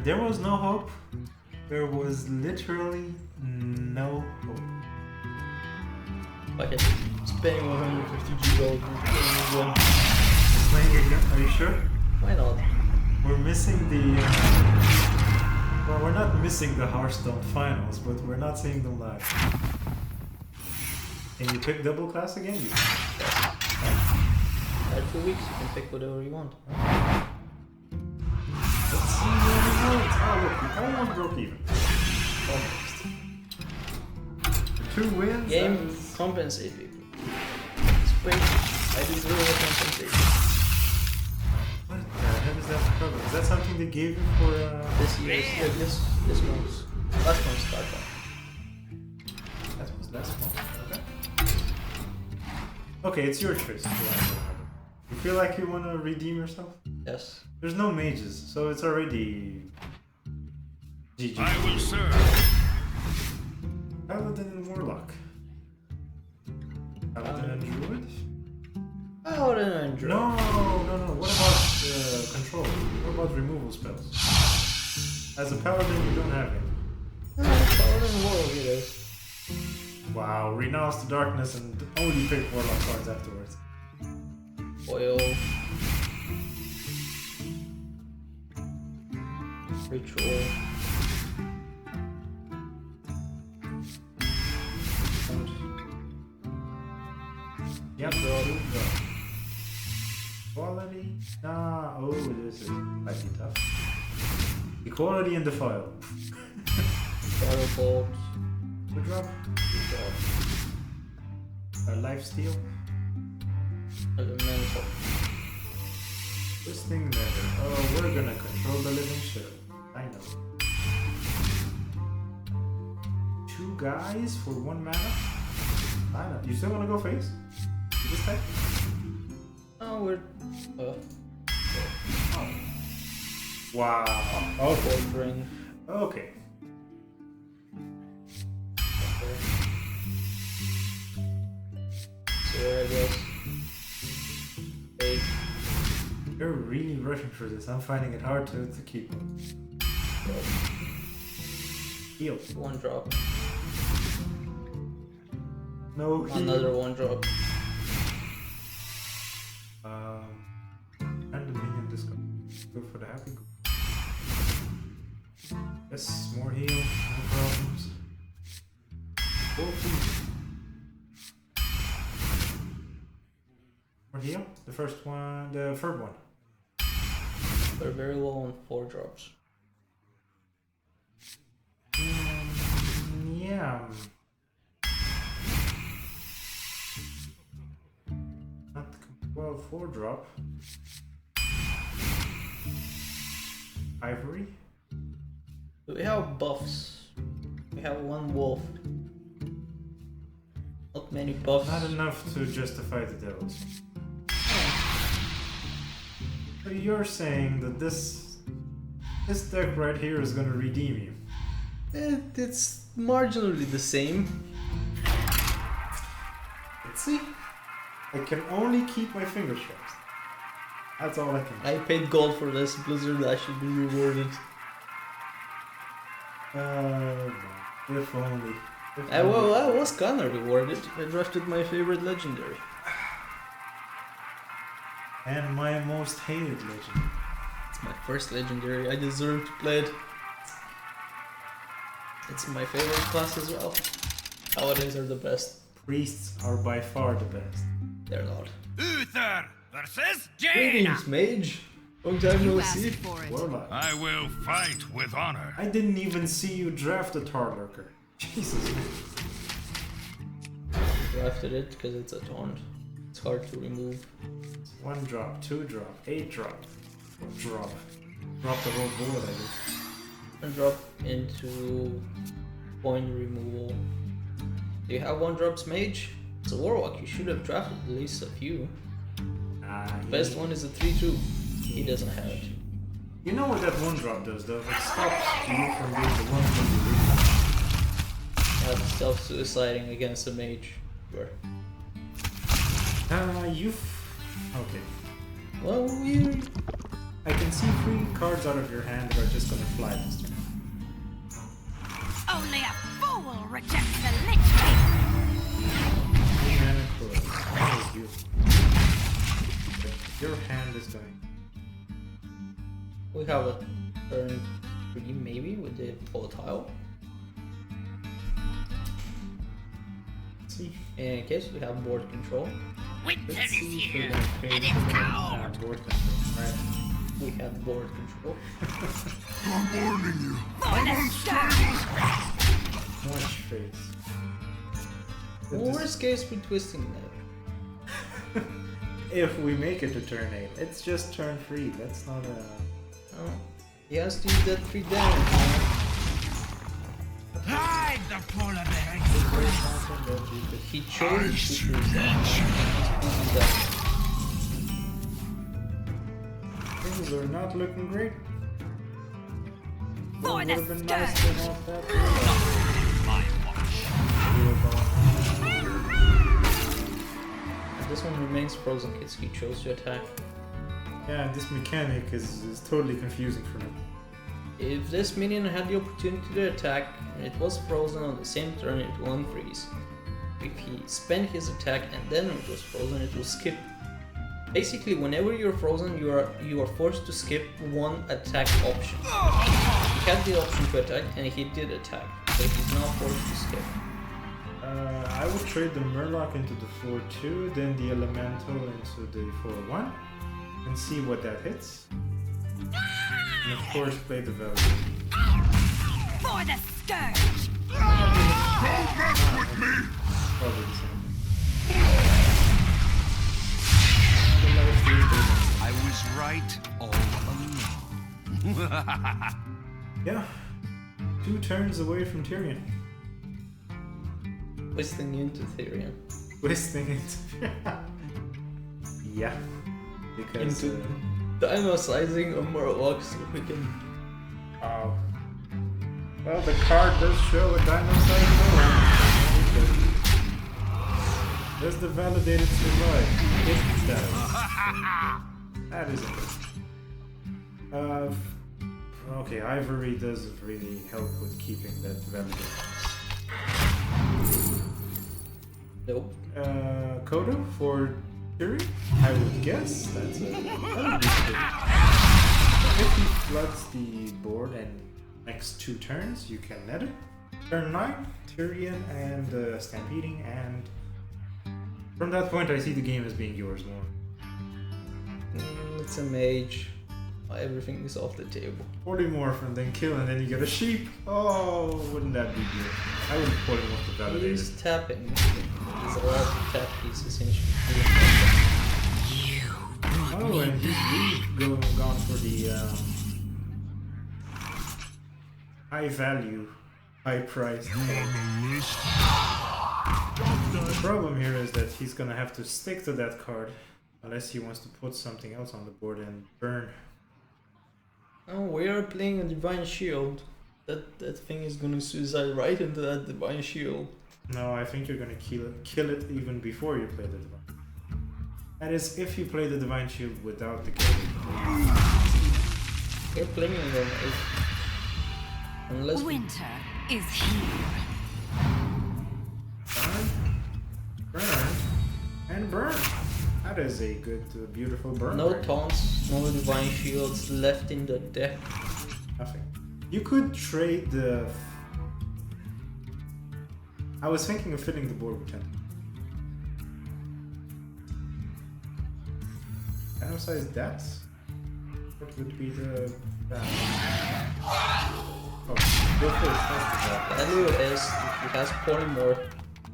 There was no hope. There was literally no hope. Fuck it. Spending 150 gold. Playing again? Are you sure? Why not? We're missing the. Well, we're not missing the Hearthstone finals, but we're not seeing them live. Can you pick double class again? You Every 2 weeks you can pick whatever you want. Let's see the results. Oh, look, we almost broke even. Almost. 2 wins. Game that is- compensate people. Spring, I deserve a compensation. What the hell is that cover? Is that something they gave you for? This year's, this month's, last month's card pack. That was last month. Okay. Okay, it's your choice. If you want to remember. You feel like you want to redeem yourself? Yes. There's no mages, so it's already GG. I will serve. Paladin and Warlock. Paladin and Druid? Oh, then I enjoy. No. What about control? What about removal spells? As a Paladin, you don't have any. Paladin Warlock it is. Wow, renounce the darkness and only pick Warlock cards afterwards. Oil. Ritual. Yep, Quality? Nah, oh, this is might be tough. Equality and Defile. Firebolt. Good drop. Lifesteal. Elemental. Twisting Nether. Oh, we're gonna control the living shit. I know. 2 guys for 1 mana? I know. You still wanna go face? You just type? Oh, we're. Wow. Okay. Gold ring. Okay. So I guess. 8. You're really rushing for this. I'm finding it hard to keep up. Heal. 1 drop. No heal. Another 1 drop. And the minion discard. Go for the happy group. Yes, more heal, no problems. More heal? The first one, the third one. We're very low on 4 drops. Yeah. Not well, 4 drop. Ivory. We have buffs. We have 1 wolf. Not many buffs. Not enough to justify the devils. So you're saying that this deck right here is gonna redeem you? It's marginally the same. Let's see. I can only keep my fingers crossed. That's all I can do. I paid gold for this Blizzard. I should be rewarded. If only. If I only. was kinda rewarded. I drafted my favorite legendary. And my most hated legend. It's my first legendary. I deserve to play it. It's my favorite class as well. Paladins are the best. Priests are by far the best. They're not. Uther versus Jaina. Greetings, mage. Long time no You see. asked for it. Warlock. I will fight with honor. I didn't even see you draft a Tar Lurker. Jesus. Drafted it because it's a taunt. It's hard to remove. 1 drop, 2 drop, 8 drop. Drop. Drop the whole board, I guess. And drop into point removal. Do you have 1 drops mage? It's a warlock. You should have drafted at least a few. Best one is a 3/2. He doesn't have it. You know what that one drop does though? It stops you from being the one that you Self-suiciding against a mage. Sure. Okay. Well, I can see 3 cards out of your hand that are just gonna fly this turn. Only a fool rejects the Lich King. Mana Crow. That is beautiful. But your hand is going. we have a turn 3 maybe with the volatile. See? In case we have board control, Winter Let's is see if we're here, gonna and pay it's for cold. board control. Right. we have board control. I'm warning you. For the stone. Watch face. Worst case, we're twisting that. If we make it to turn 8, it's just turn 3. That's not a. Oh, he has to use that 3 damage. Hide the polar bear. He chose to do that. Things are not looking great. For It the would have been nice to stone. have that. This one remains frozen because he chose to attack. Yeah, this mechanic is totally confusing for me. If this minion had the opportunity to attack and it was frozen on the same turn, it will unfreeze. If he spent his attack and then it was frozen, it will skip. Basically, whenever you're frozen, you are forced to skip one attack option. He had the option to attack and he did attack, so he's now forced to skip. I would trade the Murloc into the 4-2, then the Elemental into the 4-1, and see what that hits. And of course, play the Valkyrie. For the scourge. Probably the same. I was right all along. Yeah, 2 turns away from Tyrion. Twisting into Therion. Twisting it. Yeah, because. Into dino sizing a Murloc so we can. Oh. Well, the card does show a dino size. Does the validated survive? It does. That is it. Okay, Ivory doesn't really help with keeping that validated. Nope. Kodo for Fury? I would guess that's a. That would be good. If he floods the board and next 2 turns, you can net it. Turn 9, Tyrion and Stampeding, and from that point, I see the game as being yours more. It's a mage. Everything is off the table. Polymorph and then kill, and then you get a sheep. Oh, wouldn't that be good? I would polymorph the validated. He's tapping. He's allowed to tap pieces in. Oh, and he's really gone for the high value, high price. The problem here is that he's gonna have to stick to that card unless he wants to put something else on the board and burn. Oh, we are playing a Divine Shield. That thing is gonna suicide right into that Divine Shield. No, I think you're gonna kill it even before you play the Divine. That is, if you play the Divine Shield without the kill. We're playing them unless we Winter is here. Burn, and burn. That is a good, beautiful burn. no right? taunts, no Divine Shields left in the deck. Nothing. You could trade the. I was thinking of filling the board with 10. Dino size deaths? What would be the. Oh, go first. That's the bad. Value is if he has polymorph,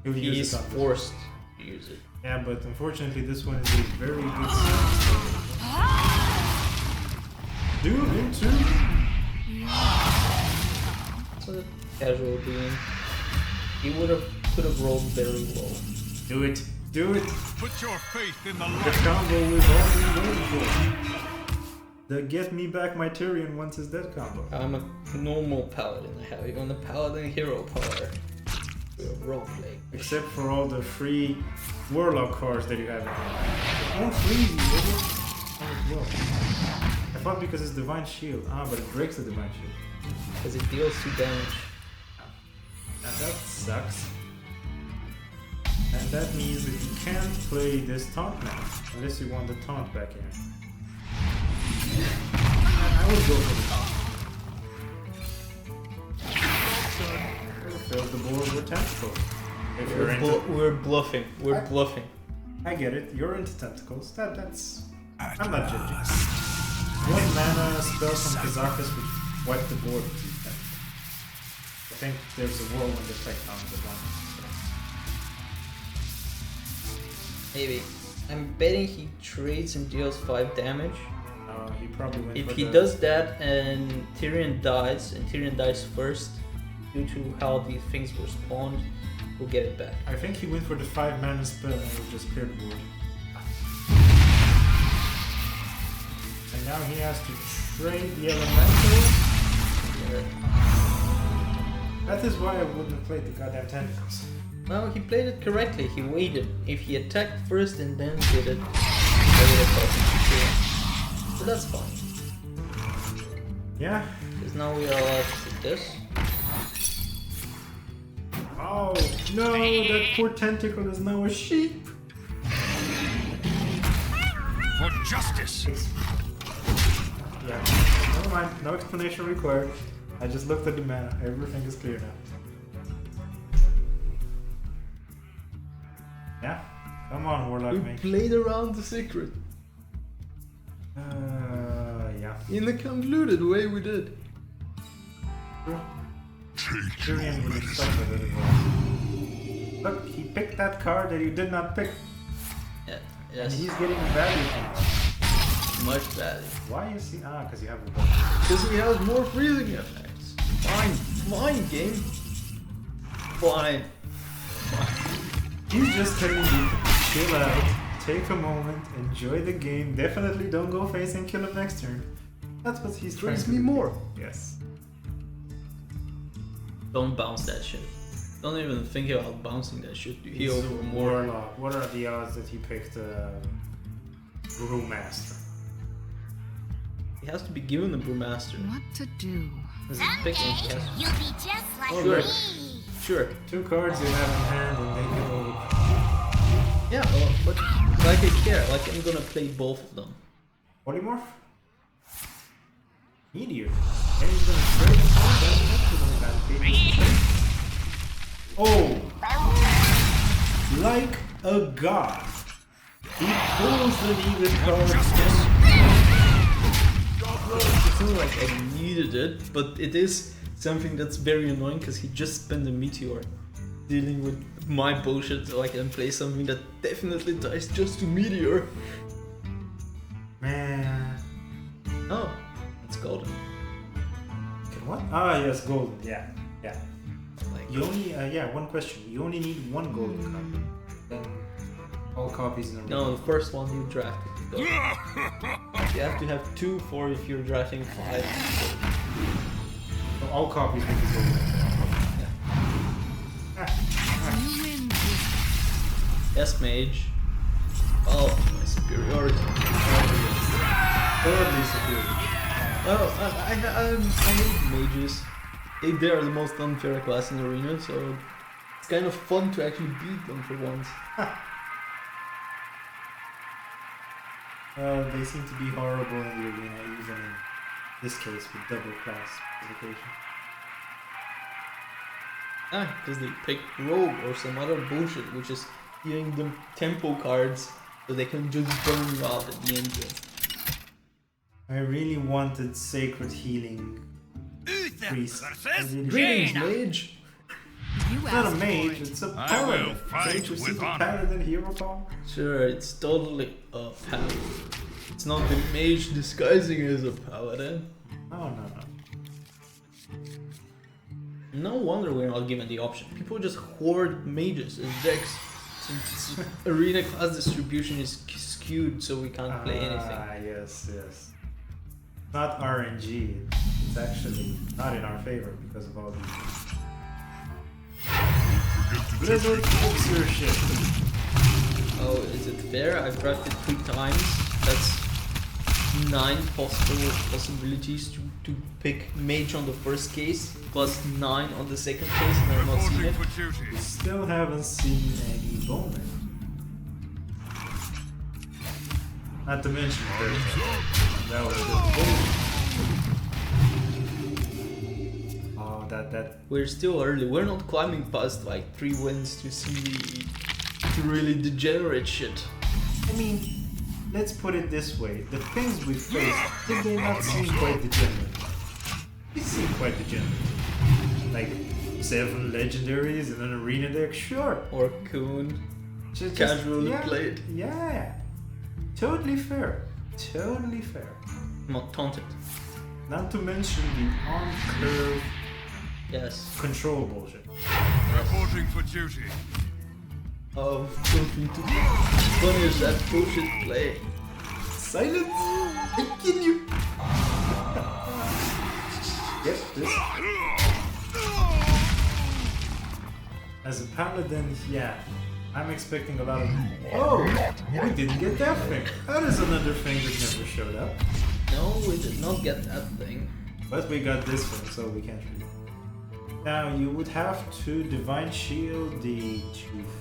He'll he use is it on this. forced to use it. Yeah, but unfortunately, this one is a very good sound. Duel into. So the casual being, he could have rolled very low. Do it. Do it. Put your faith in the The light. combo we've all been waiting for. The get me back my Tyrion once is dead combo. I'm a normal paladin. I have even the paladin hero power. We're roleplay. Except for all the free warlock cards that you have in here. Don't freeze, you idiot. Oh, yo. I thought because it's divine shield. Ah, but it breaks the divine shield. Because it deals 2 damage. And that sucks. And that means that you can't play this taunt now. Unless you want the taunt back in. I would go for the taunt. Fill the board with tentacles. If you're into... We're bluffing. We're bluffing. I get it. You're into tentacles. That's... At I'm not judging. last. 1 mana spell from Kazakus would wipe the board with these tentacles. I think there's a whirlwind effect on the one. Maybe. I'm betting he trades and deals 5 damage. He probably went If for he the... does that and Tyrion dies first due to how the things were spawned, we'll get it back. I think he went for the 5 mana spell and it would just clear the board. And now he has to trade the elemental. That is why I wouldn't have played the goddamn tentacles. No, he played it correctly. He waited. If he attacked first and then did it, I would have thought Tyrion. So that's fine. Yeah. Because now we are allowed to do this. Oh no, that poor tentacle is now a sheep. For justice. Yeah. Never mind. No explanation required. I just looked at the mana. Everything is clear now. Yeah. Come on, Warlock We Mage. played around the secret. Yeah. In the convoluted way we did. Tyrion really sucked at it as well. Look, he picked that card that you did not pick. Yeah. And Yes. he's getting value from it. Much value. Why is he? Ah, because you have a Because he has more freezing effects. Fine. Fine, game. Fine. He's just telling you to chill out, take a moment, enjoy the game. Definitely don't go face and kill him next turn. That's what he's trying Freeze to me do. more. Yes. Don't bounce that shit. Don't even think about bouncing that shit. You heal So, for more. Warlock. What are the odds that he picked Brewmaster? He has to be given the Brewmaster. What to do? Because he's picking. He has... You'll be just like Sure. me. Sure. 2 cards you have in hand and they get over. Yeah, well, but like I care. Like I'm gonna play both of them. Polymorph? Meteor. And he's gonna trade the card. That's Oh! Like a god. He pulls the needed card. It's not like I needed it, but it is something that's very annoying because he just spent a meteor dealing with my bullshit so I can play something that definitely dies just to meteor. Man. Oh, it's golden. Okay, what? Ah, yes, golden. Yeah. Yeah. Like, You only, one question. You only need 1 golden copy. Then all copies in a row. no, the first one you drafted. Go. You have to have 2 for if you're drafting 5. So all copies will be golden. You win this. Yes, mage. Oh, my superiority. Totally superior. Oh, I hate mages. They are the most unfair class in the arena, so it's kind of fun to actually beat them for once. They seem to be horrible in the arena, even in this case with double class classification. Because they pick rogue or some other bullshit, which is giving them tempo cards so they can just burn you out at the end. I really wanted sacred healing priest. I really Greetings, mage! You It's not a asked mage, for it. it's a I paladin. will fight Can't you see with the honor. paladin hero power? Sure, it's totally a paladin. It's not the mage disguising as a paladin. No. No wonder we're not given the option. People just hoard mages as decks. So arena class distribution is skewed, so we can't play anything. Yes. not RNG. It's actually not in our favor because of all these. Blizzard, fix your shit. Oh, is it fair? I've drafted 3 times. That's 9 possible possibilities to pick mage on the first case, plus 9 on the second case, and I've not seen Reporting it. for duty. We still haven't seen any bowmen. Not to mention that was just oh, that We're still early. We're not climbing past like 3 wins to see to really degenerate shit. I mean, let's put it this way: the things we faced, did they not seem quite degenerate? They seem quite degenerate. Like 7 legendaries and an arena deck, sure. Or Coon. Just Casually yeah, played. Yeah, totally fair. Totally fair. I'm not taunted. Not to mention the on-curve Yes. control bullshit. Reporting for duty. Oh, something to punish that bullshit play. Silence! I kill you! Yes, this. As a paladin, yeah, I'm expecting a lot of. Oh! We didn't get that thing! That is another thing that never showed up. No, we did not get that thing. But we got this one, so we can't read. Now you would have to Divine Shield the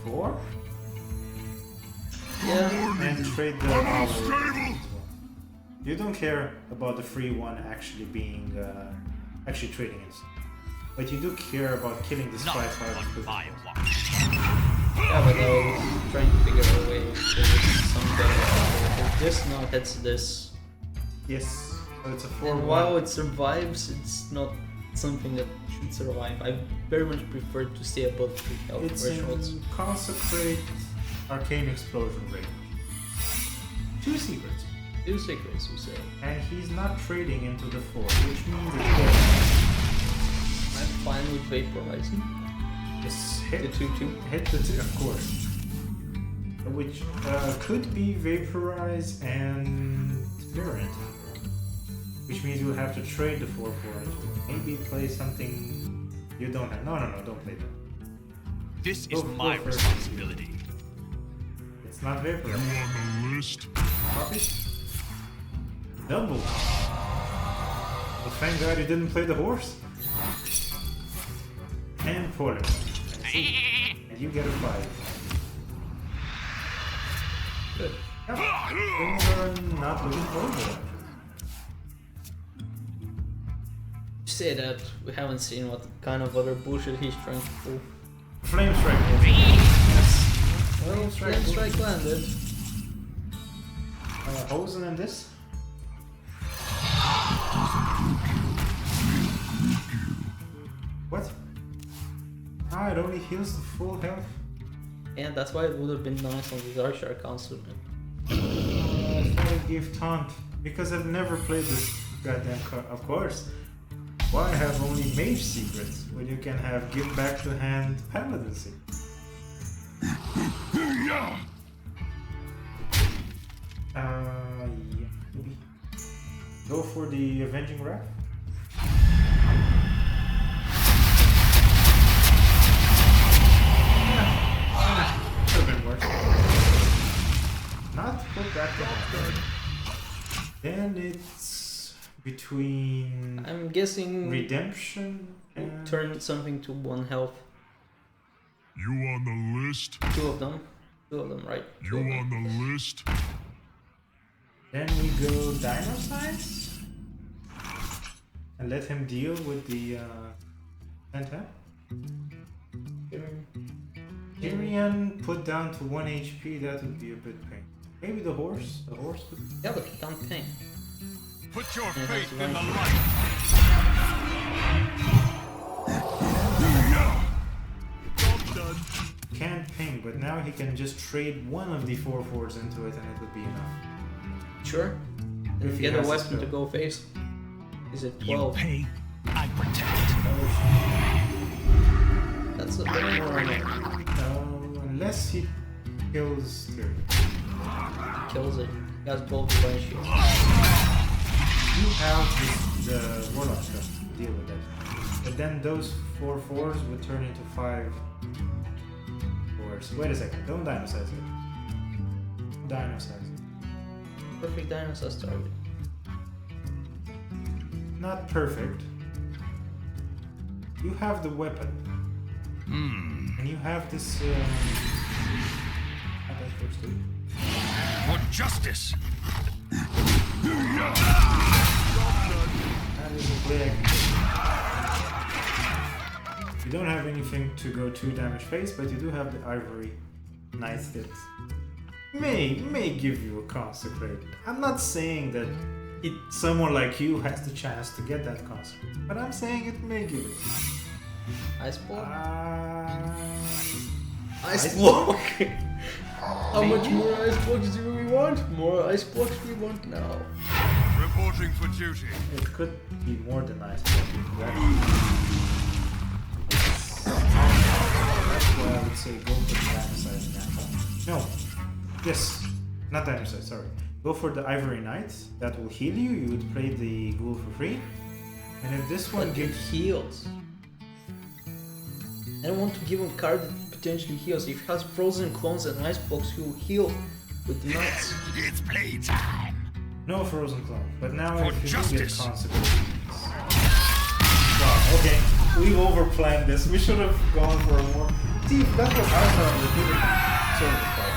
2/4 Yeah. and trade the power as well. You don't care about the free one actually being actually trading it, but you do care about killing this 5/5. Yeah, but I was trying to figure out a way if there's something. If this now hits this, Yes, so it's a 4. and while it survives, it's not something that should survive. I very much prefer to stay above 3 health It's thresholds. in Consecrate Arcane Explosion range. 2 secrets. 2 secrets, you say. And he's not trading into the 4, which means it's good. I'm fine with vaporizing. Just The hit 2/2. Hit the 2, of course. Which could be Vaporize and Mirror into the 4. Which means you'll have to trade the 4/4 into it. Maybe play something you don't have. No, don't play that. This Go is my first. responsibility. It's not Vaporize. On the list. Copy. Double. Well, thank God you didn't play the horse. And Polar. And you get a 5. Good. Yep. Things are not looking horrible. Say that we haven't seen what kind of other bullshit he's trying to pull. Flame Strike. Yes. Well, Flame Strike landed. Hosen and this? What? Ah, it only heals the full health. Yeah, that's why it would have been nice on the Darkshire Council. I thought it gave taunt. Because I've never played this goddamn card. Of course. Why have only mage secrets when you can have give back to hand paladin secrets? Yeah. Maybe. Go for the Avenging Wrath. Could have been worse. Not put back to hand. Then it's between I'm guessing Redemption and turn something to 1 health. You on the list? 2 of them. 2 of them, right? You on the list? Then we go Dino Size and let him deal with the Penta. Tyrion put down to 1 HP, that would be a bit pain. Maybe the horse? The horse would... Yeah, but he can't ping. Put your Yeah, faith that's in the right. light. Can't ping, but now he can just trade one of the 4/4s into it and it would be enough. Sure. If And he get a has a weapon spell. to go face. Is it You 12? pay, I protect. That's a bit more annoying. Unless he kills Tyrion. Kills it. He has 12 divine shields. you have the Warlock to deal with it. But then those 4/4s would turn into 5/4s. Wait a second, don't dino-size it. Dino-size it. Perfect dinosaur target. Not perfect. You have the weapon. And you have this. How that works too. For justice. That is a play I can do. You don't have anything to go 2 damage face, but you do have the Ivory Knight that may give you a consecrate. I'm not saying that someone like you has the chance to get that consecrate, but I'm saying it may give it. Ice block? Ice Ice block! How much more ice blocks do we want? More ice blocks we want now. Reporting for duty. It could be more than ice block. That's why I would say go for the dinosaur now. No. Yes. Not dinosaur, sorry. Go for the Ivory Knight. That will heal you. You would play the ghoul for free. And if this one But it gives... heals. I don't want to give him a card that potentially heals. If he has frozen clones and ice blocks, he will heal with the knights. It's playtime. No frozen clone. But now For if you do get justice. consequences... Wow, okay. We've overplanned this. We should have gone for a more... See, that's what I thought we did it. Sort of fun.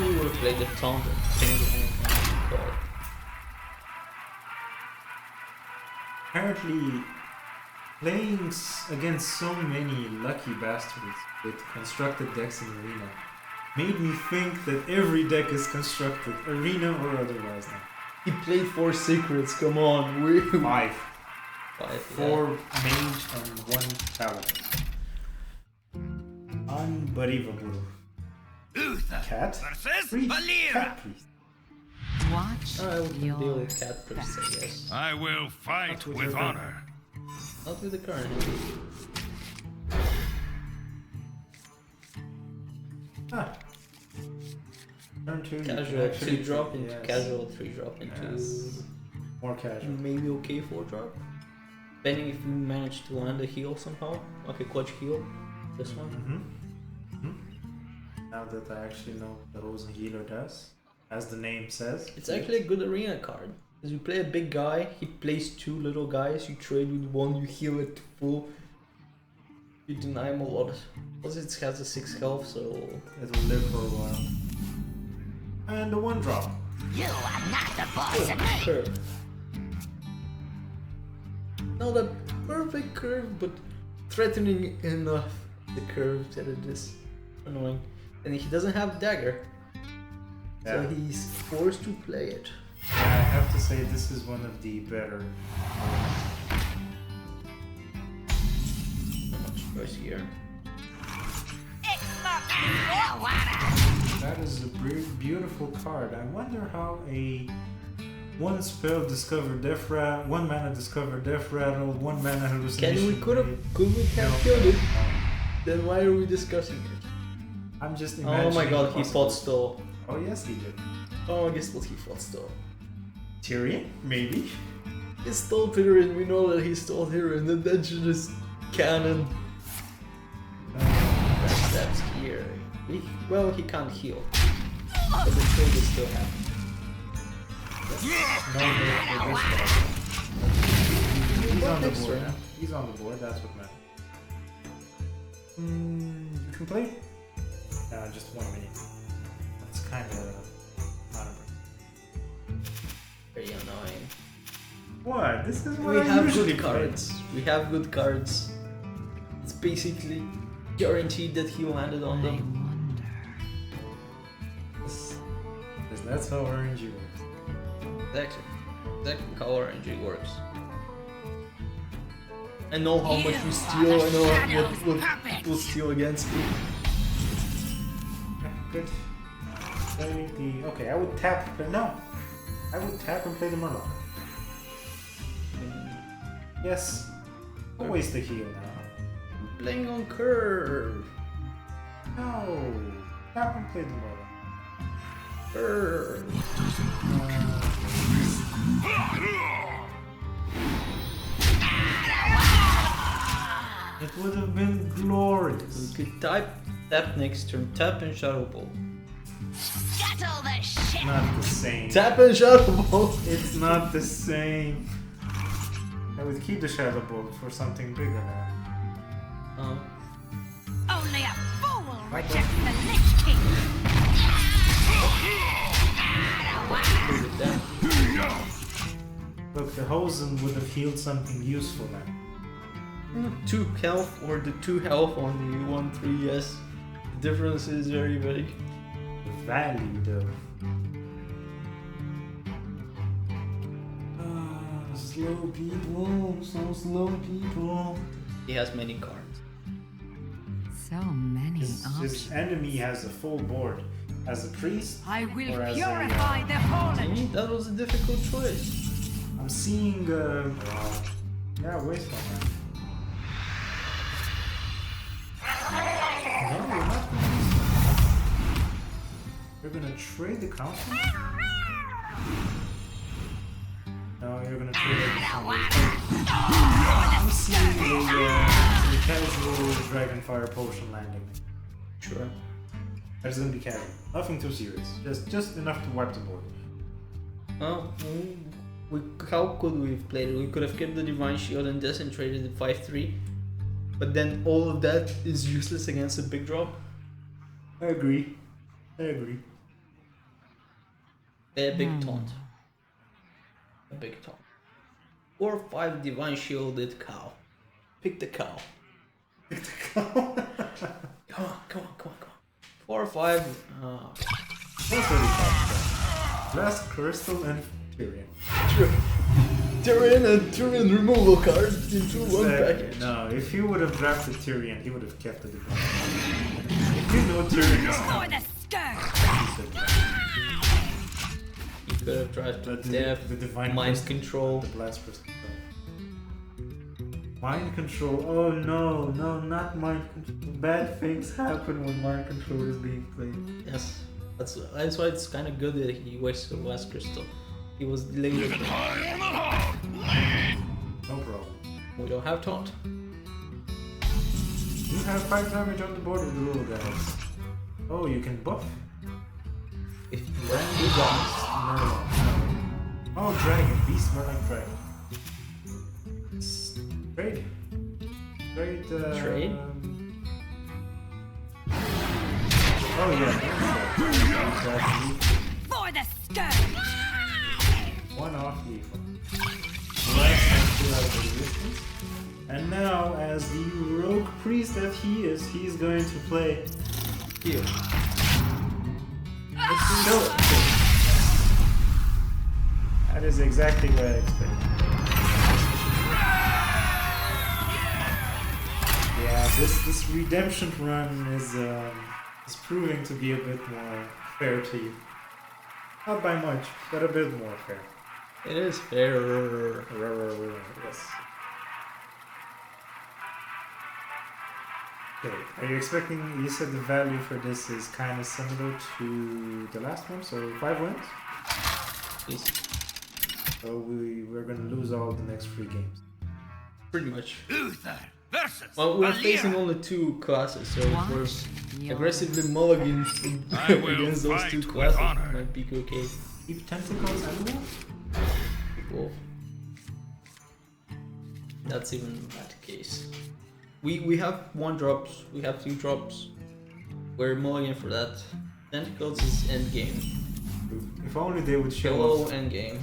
We would have played the taunt and changed anything called. Apparently, playing against so many lucky bastards with constructed decks in Arena made me think that every deck is constructed, Arena or otherwise now. He played 4 secrets, come on. 5. 5, 4 mage and 1 paladin. Unbelievable. Uther Cat? versus Priest? Valera. Cat priest. Watch I will deal your with cat first, I guess. I will fight Not with with your honor. Not with the current. Ah. Turn 2. you can Casual actually 2 drop into yes. casual 3 drop into Yes. More casual. maybe okay 4 drop. Depending if you manage to land a heal somehow, like a clutch heal. This one. Now that I actually know what the Rosen Healer does, as the name says. It's actually a good arena card. Because you play a big guy, he plays 2 little guys, you trade with 1, you heal it to full. You deny him a lot. Plus it has a 6 health, so... It will live for a while. And the 1 drop. You are not the boss of me. Curve. Not a perfect curve, but threatening enough. The curve that it is annoying. And he doesn't have dagger. Yeah. So he's forced to play it. Yeah, I have to say this is one of the better. Not much choice here. That is a beautiful card. I wonder how a 1 spell discover death rattle, 1 mana discover death rattle, 1 mana hallucination. Could we have killed it? Then why are we discussing it? I'm just imagining. Oh my god, the he fought possibilities. stall. Oh yes, he did. Oh, guess what, he fought stall. Tyrion, maybe. He stole Tyrion, we know that he stole Tyrion, the dungeon is canon. Steps here. He can't heal. But the trade is still happening. No, he's on the Next board. round. He's on the board. That's what matters. You can play. Just 1 minute. That's kind of not a Very annoying. What? This is what We I have usually good play. cards. We have good cards. It's basically guaranteed that he landed on I them. wonder. Because that's how RNG works. Exactly how RNG works. I know how much you steal, I know what people steal against me. Good. Play the. Okay, I would tap. No. I would tap and play the Murloc. Yes. Don't waste the heal now. I'm playing on curve. No. Tap and play the Murloc. Curve. It would have been glorious. We could tap next turn, tap and Shadow Ball. Scuttle the ship. Not the same. Tap and Shadow Ball! It's not the same. I would keep the Shadow Ball for something bigger now. Only a fool rejects the Lich King. Look, the Hosen would have healed something useful now. 2 health or the 2 health on the 1-3, yes. The difference is very big. The value though. Slow people, so slow people. He has many cards. So many His options. enemy has a full board. As a priest, I will or as a, purify the fallen. See, that was a difficult choice. I'm seeing yeah, waste on that. No, we're not gonna use that. You're gonna trade the council? No, you're gonna trade the council. I'm seeing a casual Dragonfire potion landing. Sure. That's gonna be casual. Nothing too serious. Just enough to wipe the board. Well, how could we have played it? We could have kept the Divine Shield and traded it 5-3. But then all of that is useless against a big drop. I agree. A big taunt. A big taunt. Or 5 Divine Shielded cow. Pick the cow. Come on. 4 or 5. Last Crystal and Tyrion. Tyrion removal card into one package. No, if he would have drafted Tyrion, he would have kept the Divine. If you know Tyrion is For coming, the scourge. He could have drafted the Divine Mind Crystal, Control. the Blast Crystal. Mind Control. Oh no, not Mind Control. Bad things happen when Mind Control is being played. Yes. That's why it's kind of good that he wasted the last crystal. He was delayed. No problem. We don't have taunt. You have 5 damage on the board with the little guys. Oh, you can buff? If Brandy Beast Merlin. Oh, Dragon. Beast Merlin Dragon. Trade. Trade? Oh yeah. For the scourge. One off lethal. Last time 2 out of resistance. And now, as the rogue priest that he is, he's going to play heal. Let's show it. That is exactly what I expected. Yeah, this redemption run is proving to be a bit more fair to you. Not by much, but a bit more fair. it is fair. Yes. Okay, are you expecting, you said the value for this is kind of similar to the last one, so 5 wins? Easy. So we're going to lose all the next 3 games. Pretty much. Uther versus Well, we're Valyra. facing only 2 classes, so if we're Your aggressively mulligan I will against those fight 2 with classes, honor. might be okay. Keep Tentacles and Wolf? Wolf. That's even that case. We have 1 drops, we have 2 drops. We're mulligan for that. Tentacles is endgame. If only they would show Hallow us. endgame.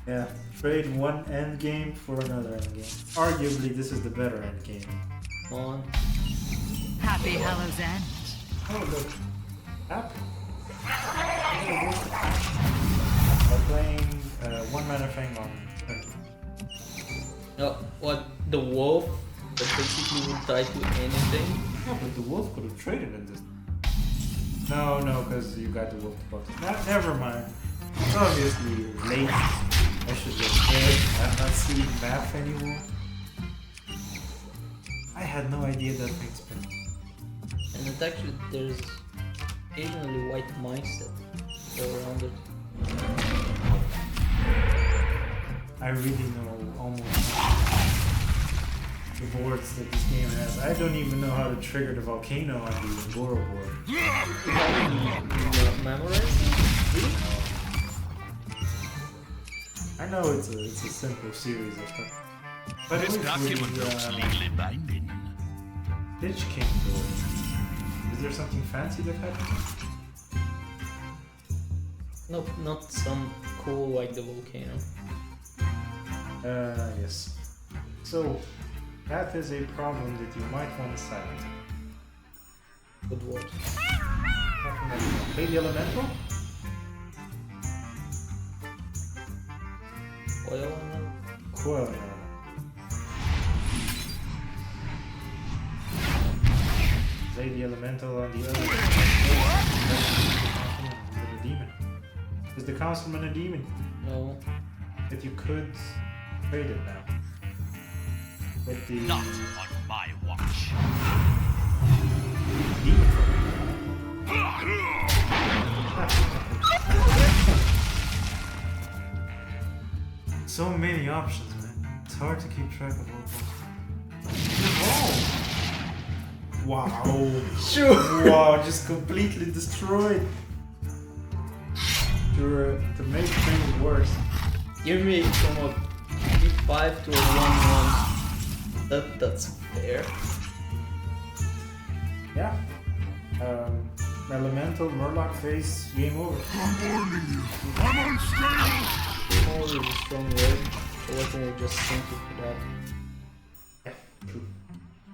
Yeah, trade one endgame for another endgame. Arguably, this is the better endgame. Come on. happy Hallow's End. Oh, look. Tap. We're playing 1 mana thing on turn. No, what? The wolf that basically would die to anything? Yeah, but the wolf could have traded in this. No, because you got the wolf buff. Never mind. It's obviously late. I should just dead. I'm not seeing math anymore. I had no idea that thing spin. And it actually, there's occasionally white mice that go around it. I really know almost nothing. the boards that this game has. I don't even know how to trigger the volcano on the Ngoro board. Memorize? I know it's a simple series of stuff. But This hopefully, document looks legally binding. Lich King board. Is there something fancy that happens? Nope, not some cool like the volcano. Yes. So, that is a problem that you might want to silence. Good word. Play the elemental? Oil on them? Coil. Play the elemental on the other. The demon. Is the councilman a demon? No. That you could trade it now. With the Not on my watch. demon. So many options, man. It's hard to keep track of all those. Wow. Sure. Wow, just completely destroyed. To make things worse. Give me from a 5 to a 1-1. That's fair. Yeah. Elemental, Murloc face, game over. I'm warning you. I'm unstable. More is a strong word. So what can we just sink it for that? Yeah, true.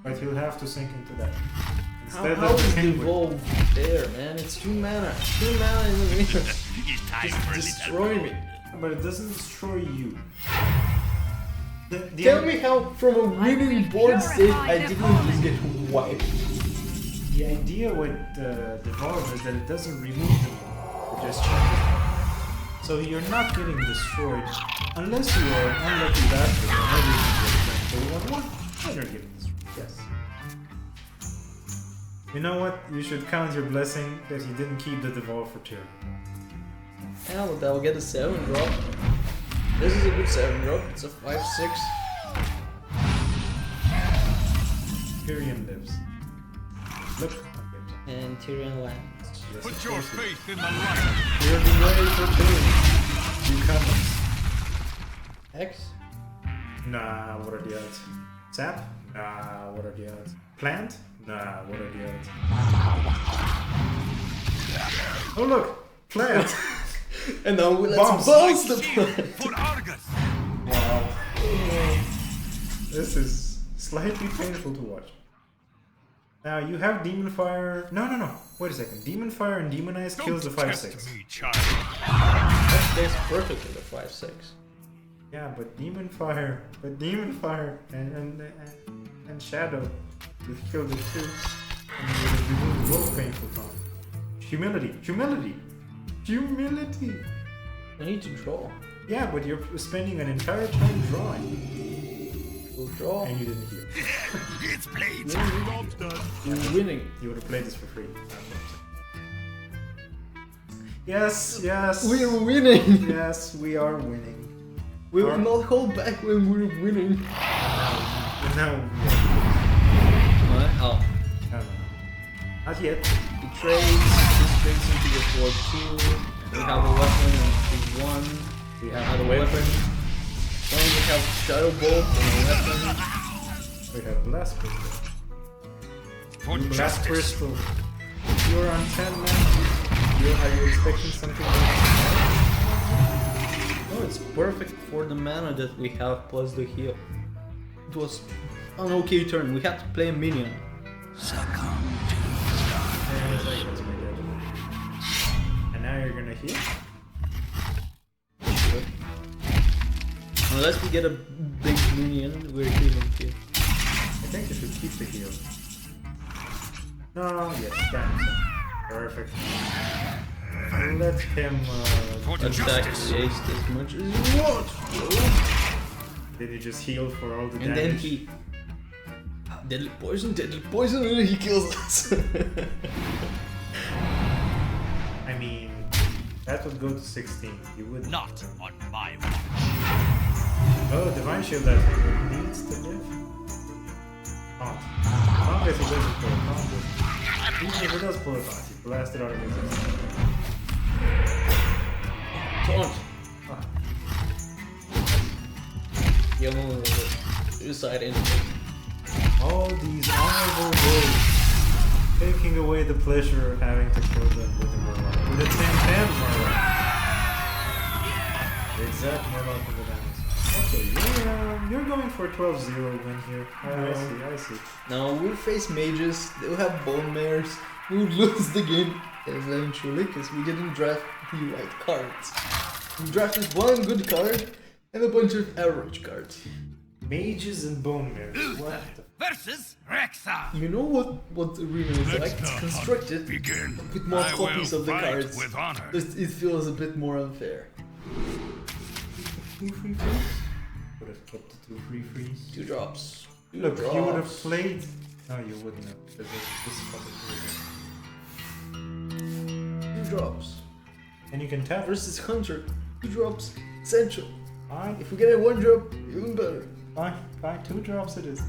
But you'll have to sink into that. How Instead is of the the king with- evolve there, man? It's 2 mana. 2 mana in the mirror. It's time Just for a destroy me. But it doesn't destroy you. The Tell me how from a winning board state I didn't just get wiped. The idea with the Devolve is that it doesn't remove them. It just changes them. So you're not getting destroyed unless you are an unlucky bastard and everything gets turned to 1-1. Then you're getting destroyed. Yes. You know what? You should count your blessing that you didn't keep the Devolve for 2. Yeah, but I'll get a 7 drop. This is a good 7 drop. It's a 5/6. Tyrion lives. Look. And Tyrion lands. Yes, Put of your course it is. faith in the light. You're the way for Tyrion. You come. X? Nah, what are the odds? Sap? Nah, what are the odds? Plant? Nah, what are the odds? Oh look! Plant! And now let's Bombs. bounce the Shield plant. for Argus. Wow. This is slightly painful to watch. Now you have Demon Fire. No. Wait a second. Demon Fire and Demonize kills the Don't test 5/6. me, child. That stays perfect in the 5/6. Yeah, but Demon Fire and Shadow would kill the 2. And you would remove both painful from. Humility. I need to draw. Yeah, but you're spending an entire time drawing, We'll draw. and you didn't heal. It's played. Job's done. We're winning. You would have played this for free. Yes. We're winning. Yes, we are winning. We will not hold back when we're winning. No. Oh. No. Not yet. He trades. This trades into the 4-2. We have a weapon and 3-1. We have Another a weapon. Then we have Shadow Bolt and a weapon. We have Blast Crystal. For Blast justice. Crystal. You're on 10 now. Are you expecting something like No, it's perfect for the mana that we have plus the heal. It was an okay turn. We had to play a minion. And now you're gonna heal? Unless we get a big minion, we're healing here. I think you should keep the heal. No, yes, damn. Perfect. Let him. For Attack justice. the ace as much as you want. Did he just heal for all the And damage? then he deadly poison, and then he kills us. I mean, that would go to 16. You would Not on my watch. Oh, Divine Shield that needs to live. long as it doesn't pull a combo. Even if it does pull a combo, blast it out of existence. Taunt. Yo, side in. All these honorable words, taking away the pleasure of having to kill them with a Murloc. With a 10-10 Murloc. The exact Murloc of the dance. Okay, you're going for a 12-0 win here. I see. Now we'll face mages, they'll have bone mares, we'll lose the game eventually because we didn't draft the right cards. We drafted one good card and a bunch of average cards. Mages and bone mares. What the Versus Rexa. You know what arena is like? It's constructed Begin. with more I copies will of the fight cards. with honor. It feels a bit more unfair. 2 free freeze? Would have kept the 2 free freeze. 2 drops. Look, you would have played. No, you wouldn't have. Because this is fucking 2 drops. And you can tap. Versus Hunter. 2 drops. Essential. Fine, If we get a 1 drop, even better. fine. 2 drops it is.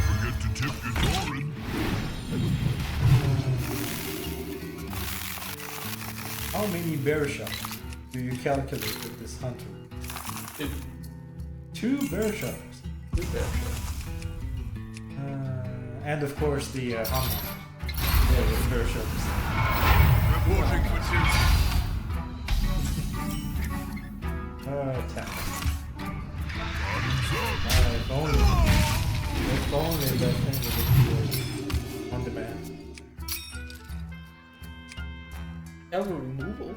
Forget to tip your Doran. How many bear shots do you calculate with this hunter? 2 bear shots. 2 bear shots. And of course the Hummer. Yeah, the bear shots. Reporting for duty. Tap. If only that thing would be on demand. Have a removal.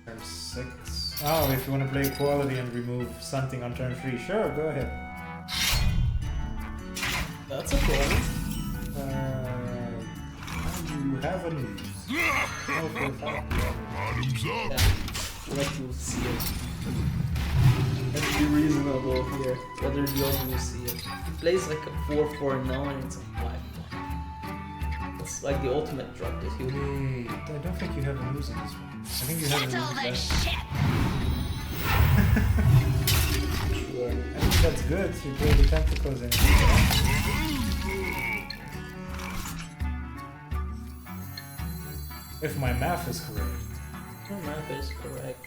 Turn 6. Oh, if you want to play quality and remove something on turn 3, sure, go ahead. That's a problem. You have a news. Okay, fine. Bottoms up. Yeah, what you'll see it. Let's be reasonable here. Whether the other will see it. He plays like a 4-4 now and it's a 5-1. It's like the ultimate drop that he'll do. Wait, I don't think you have a news in this one. I think you have a Settle the news ship. Sure. I think that's good. You play the tentacles in. If my math is correct. Your math is correct.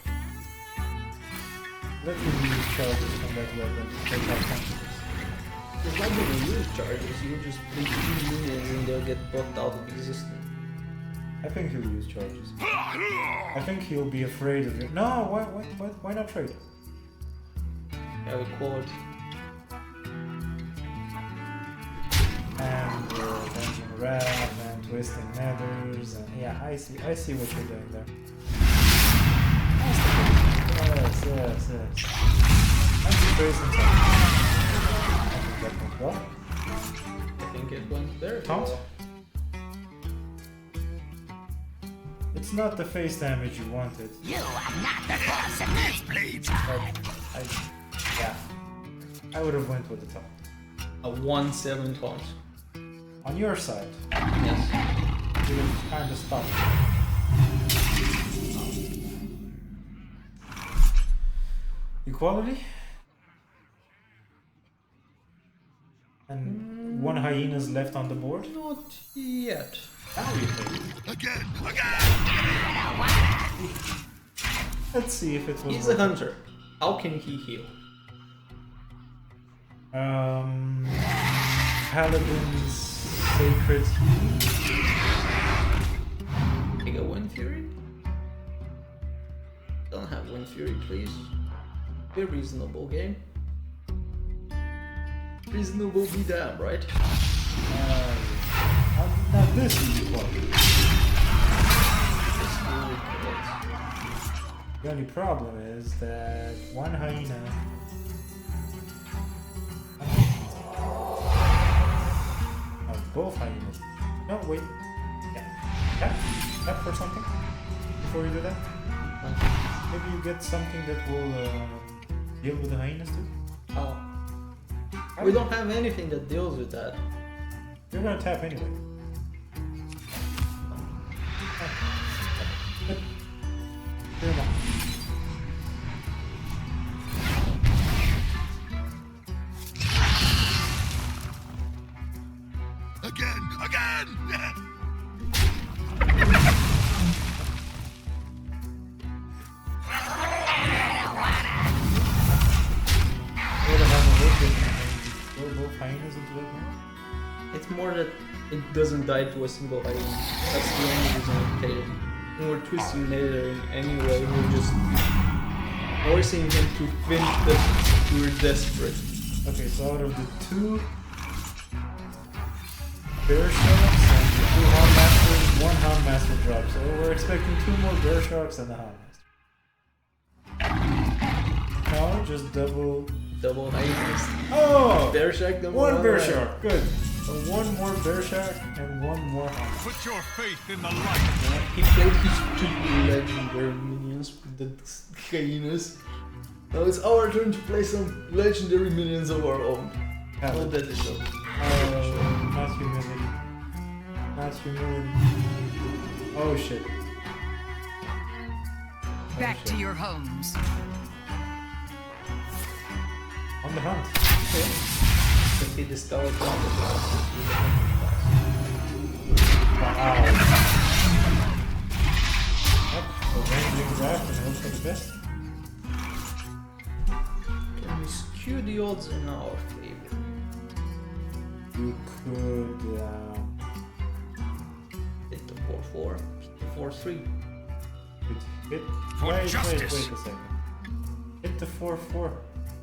Let me use charges from that weapon to take out tentacles. He's not gonna use charges, you'll just play 2 minions and they'll get buffed out of existence. I think he'll use charges. I think he'll be afraid of it. No, why not trade? Have a quad. And Dungeon Wrath and Twisting Nethers and yeah, I see what you're doing there. Yes. I'm just raising I think that went well. I think it went very Taunt? well. It's not the face damage you wanted. You are not the boss of me. Blades. I would have went with the taunt. A 1-7 taunt. On your side, Yes. you would have kind of stopped. Equality? And 1 hyena's left on the board? Not yet. Now you take it. Again. Let's see if it was He's a hunter. How can he heal? Paladin's Sacred Heat. Take a Wind Fury? Don't have Wind Fury, please. Be reasonable, game. Reasonable be damned, right? Now this is equality. It's really correct. The only problem is that 1 hyena. Oh, both hyenas. No, wait. Yeah. Tap for something before you do that. Maybe you get something that will deal with the hyenas too? Oh. We don't have anything that deals with that. You're gonna tap anyway. Here, come on. Again! Throw both hyenas into that one? It's more that it doesn't die to a single item. That's the only reason I played it. When we're twisting later in any way, we're just forcing him to think that we're desperate. Okay, so out of the 2 bear sharks and the 2 hound masters, 1 hound master drops. So we're expecting 2 more bear sharks and a hound master. No, just double. Double hyenas. Oh! Bear shark number 1 bear right? shark, good. So 1 more bear shark and 1 more hound. Put your faith in the light. He played his stupid legendary minions with the hyenas. Now it's our turn to play some legendary minions of our own. Have Oh, it. that is so. Not humility. Not humility. Oh shit. Oh, Back shit. to your homes. On the hunt. If he discovered that. Wow. Yep, so ranging draft and hope for the best. Can we skew the odds in our favor? You could Hit the 4-4, hit the 4-3. hit. For Wait justice. a second. Hit the 4-4.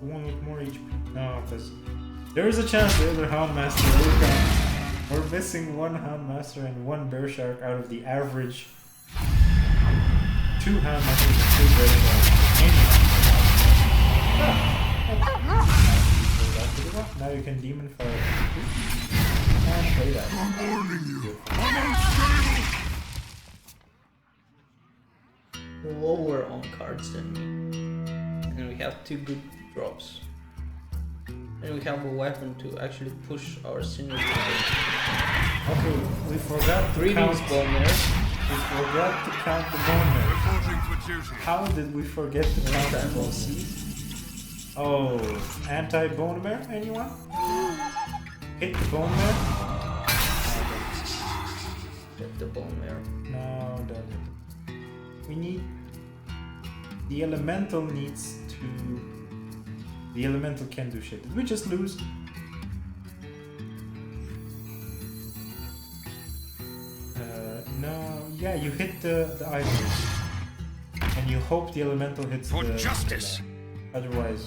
The one with more HP. No, because there is a chance the other hound master will come. We're missing 1 hound master and 1 bear shark out of the average 2 hound masters and 2 bear sharks. Now you can demon fire and play that. I'm warning you. Lower on cards than me. And we have 2 good drops. And we have a weapon to actually push our synergy. Okay, we forgot to Greetings, count. Bone Mare. We forgot to count the bone marrow. Reporting for duty. How did we forget to count the bone marrow? Oh, anti-bone marrow? Anyone? Hit the bone marrow? Hit the Bone Mare. No, don't hit. We need... The elemental needs to... The elemental can do shit. Did we just lose? No, yeah, you hit the ivories. And you hope the elemental hits For the... justice. the otherwise...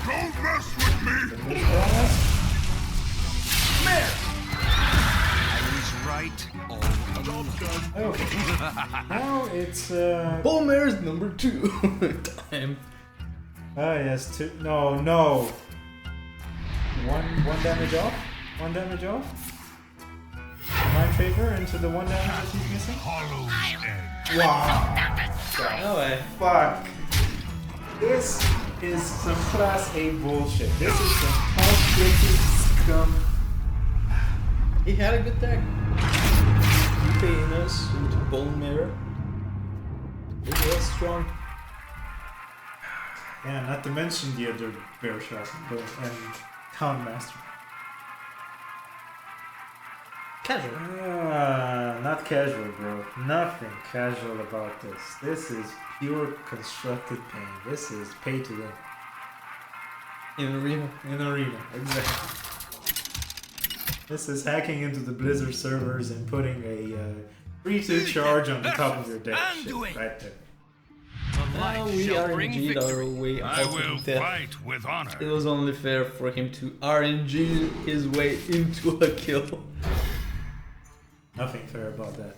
Don't mess with me! I was right all along. Okay. Now it's Bone Mare is number 2. Damn. yes, 2. No. One damage off? 1 damage off? Mind favor into the 1 damage that he's missing? Hollow egg. Wow. No way. Fuck. This is some class A bullshit. This is some top-rated scum. He had a good deck. Paying us into Bone Mare. It was strong. Yeah, not to mention the other bear shot and Hound Master. Casual. Not casual, bro. Nothing casual about this. This is pure constructed pain. This is pay to win. In arena. In arena, exactly. This is hacking into the Blizzard servers and putting a 3-2 charge on the top of your deck. Shit, right there. The Now light we shall bring RNG'd our victory. way I out will of death. fight with honor. It was only fair for him to RNG his way into a kill. Nothing fair about that.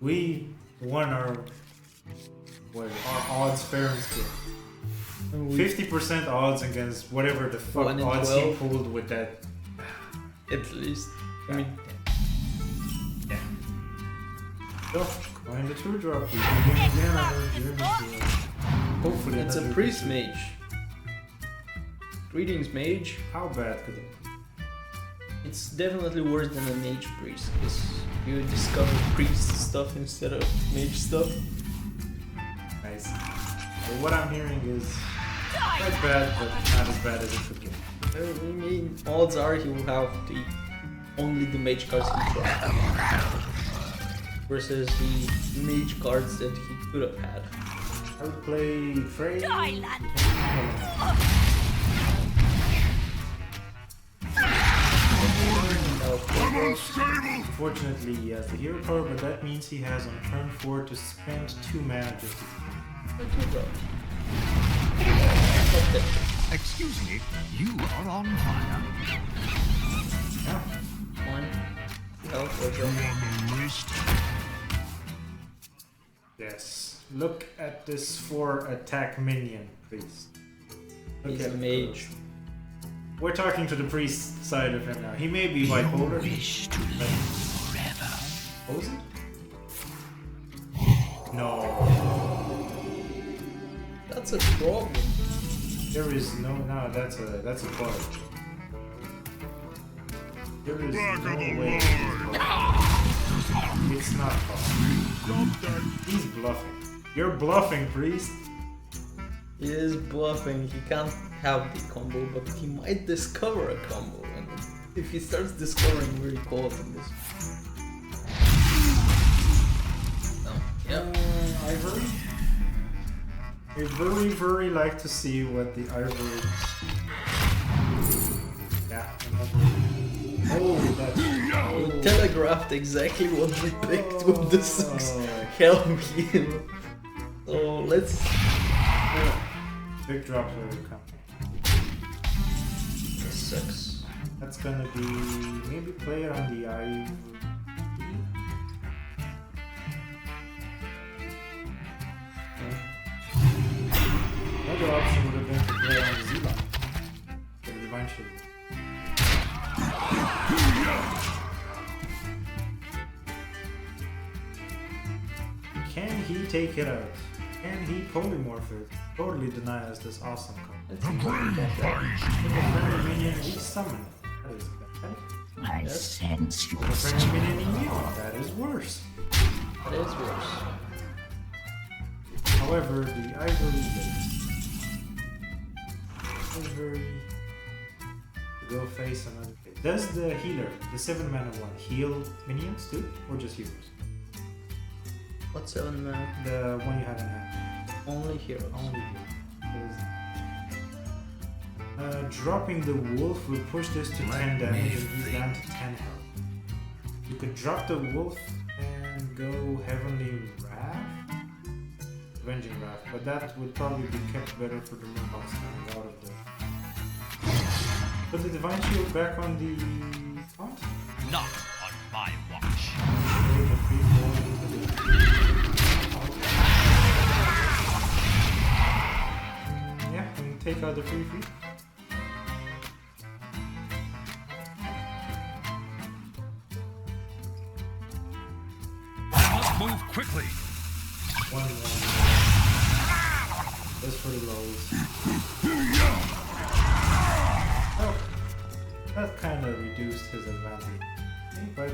We won our odds fair and square. 50% odds against whatever the fuck 1 in odds 12. he pulled with that. At least. I mean, Yeah. So, find the 2-drop. We can get again. Hopefully, It's a another priest two. mage. Greetings, mage. How bad could it be? It's definitely worse than a mage priest, because you discover priest stuff instead of mage stuff. Nice. So what I'm hearing is quite bad, but not as bad as it could get. I mean, odds are he will have only the mage cards he tried, versus the mage cards that he could have had. I would play Frey. Unfortunately, he has the hero power, but that means he has on turn 4 to spend 2 mana just to. Excuse me, you are on fire. Yeah. One. Health or You jump. on the list? Yes. Look at this 4 attack minion, please. Look He's a at mage. We're talking to the priest side of him now. He may be bipolar. Wish to live forever. Was it? No. That's a problem. There is no. No, that's a bug. There is Back no of the way. line. It's not possible. He's bluffing. You're bluffing, priest. He is bluffing. He can't have the combo, but he might discover a combo. And if he starts discovering, we're caught in this. No. Yep. Ivory. I very like to see what the ivory. Yeah. Oh, that's. We telegraphed exactly what we picked with the 6 helm heal. So let's. Big drops will come. 6. That's gonna be maybe play it on the ivory. Another option would have been to play on the Z-Line. The Divine Shield. Can he take it out? Can he polymorph it? Totally deny us this awesome card. The grave finds you. With a friendly minion, we summon it. That is bad. I sense your With a friendly minion immune, that is worse. That is worse. However, the ivory ivory will face another. Does the healer, the 7 mana one, heal minions too? Or just healers? What 7 mana? The one you have in hand. Only heroes. Only heal. Dropping the wolf will push this to 10 damage and he's down to 10 health. You could drop the wolf and go Heavenly Wrath? Avenging Wrath, but that would probably be kept better for the Moonbox coming out of the. Put the Divine Shield back on the font? Not on my watch. Take a free fall into the. Yeah, and take out the free. I must move quickly. One. Just for the lows. Oh, that kind of reduced his advantage. Okay, but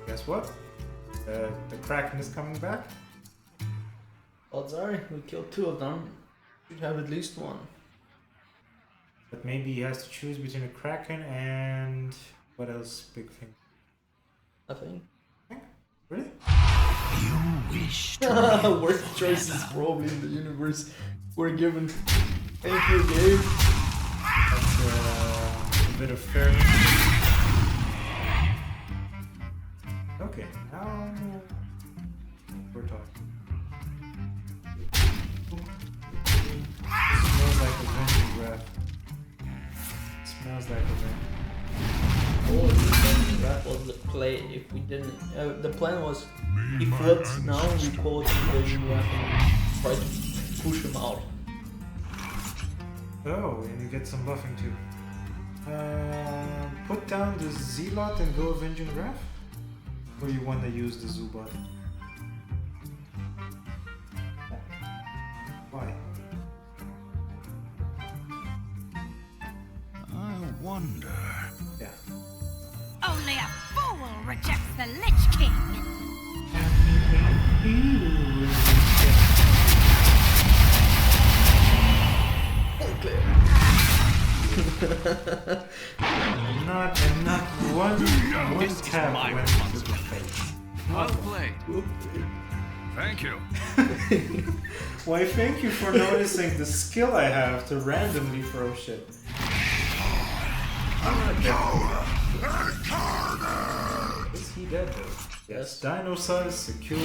guess what? The Kraken is coming back. Odds are we killed 2 of them. Should have at least 1. But maybe he has to choose between a Kraken and what else? Big thing. I think. Really? You wish to Worst choices probably in the universe were given. Thank you, Gabe. That's a bit of fairness. Okay, now we're talking. Smells like a vengeance wrath. Smells like a vengeance. Oh, that was the play. If we didn't, the plan was he floods now. We call it invasion weapon and try to push him out. Oh, and you get some buffing too. Put down the Zealot and go Avenging Wrath. Or you want to use the Zubat? Why? I wonder. Yeah. Only a fool rejects the Lich King. Not one This is tap my went to the responsibility. face. Well played. Thank you. Why, thank you for noticing the skill I have to randomly throw shit. Is he dead though? Yes. Dino size secure.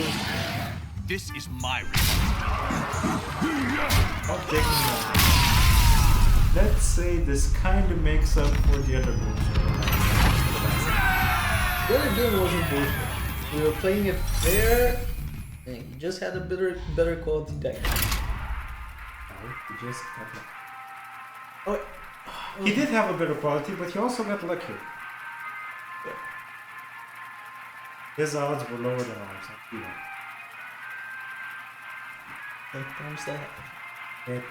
This is my responsibility. Let's say this kind of makes up for the other bullshit. What we're doing wasn't bullshit. We were playing it fair, and you just had a better quality deck. No, he just got lucky. Oh, He did have a better quality, but he also got lucky. yeah. His odds were lower than ours. You know. Sometimes that happens.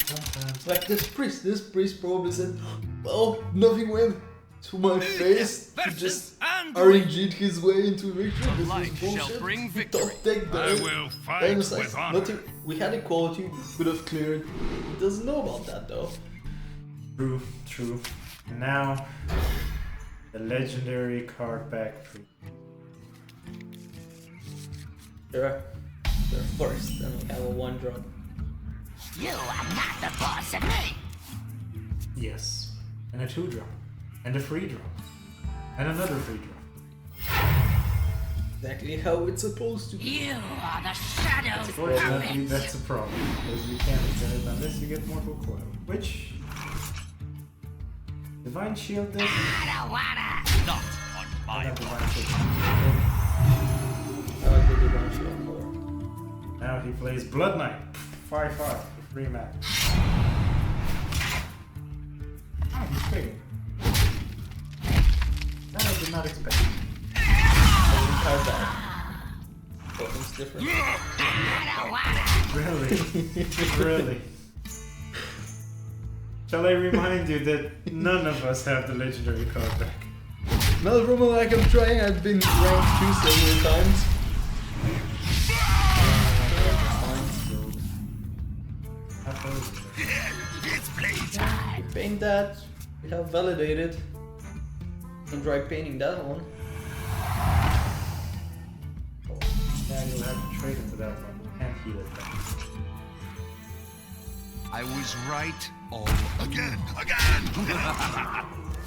Sometimes. Like this priest probably said, well, nothing went to my face to just RNG'd his way into victory. This light was shall bullshit. bring He victory. top decked I the will fight dinosaurs. with honor. Nothing. We had equality, we could have cleared. He doesn't know about that though. True. And now, the legendary card back. Sure. They're first, and we have a 1-drop. You are not the boss of me. Yes. And a 2-drop. And a 3-drop. And another 3-drop. Exactly how it's supposed to be. You are the shadows Fortunately, puppet. that's a problem. Because you can't get it unless you get Mortal Coil. Which... Divine Shield this? I don't wanna. Not on I my got watch. Divine Shield. I like the Divine Shield more. Now he plays Blood Knight. 5/5 for 3 mana. Oh, he's trading. That I did not expect. Card back. Something's different. Really? Really? Shall I remind you that none of us have the legendary card back? Not from like I'm trying, I've been ranked 2 several times. It's playtime. We paint that, we have validated. I'm dry painting that one. Yeah, you'll have to trade into that one. You can't heal it back. I was right all Again.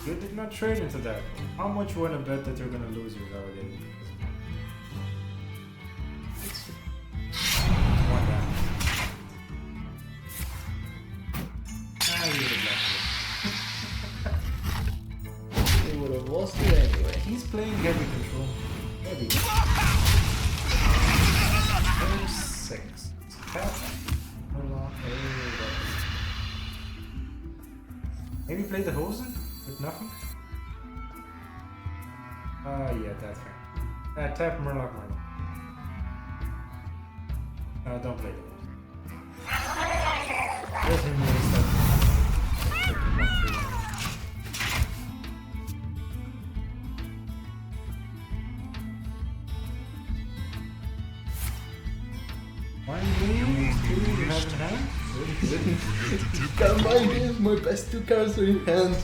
You did not trade into that. How much you want to bet that you're gonna lose your validated? It's 1 damage. Ah, you would have left We would have lost it anyway. it. He's playing heavy control. Heavy. 6. Tap. Hold on. Maybe play the Hosen with nothing? Yeah, that's fair. Tap Murloc. No, don't play the Hosen. Let him waste that. One game, 2 you have in hand? Got my games, my best 2 cards are in hand.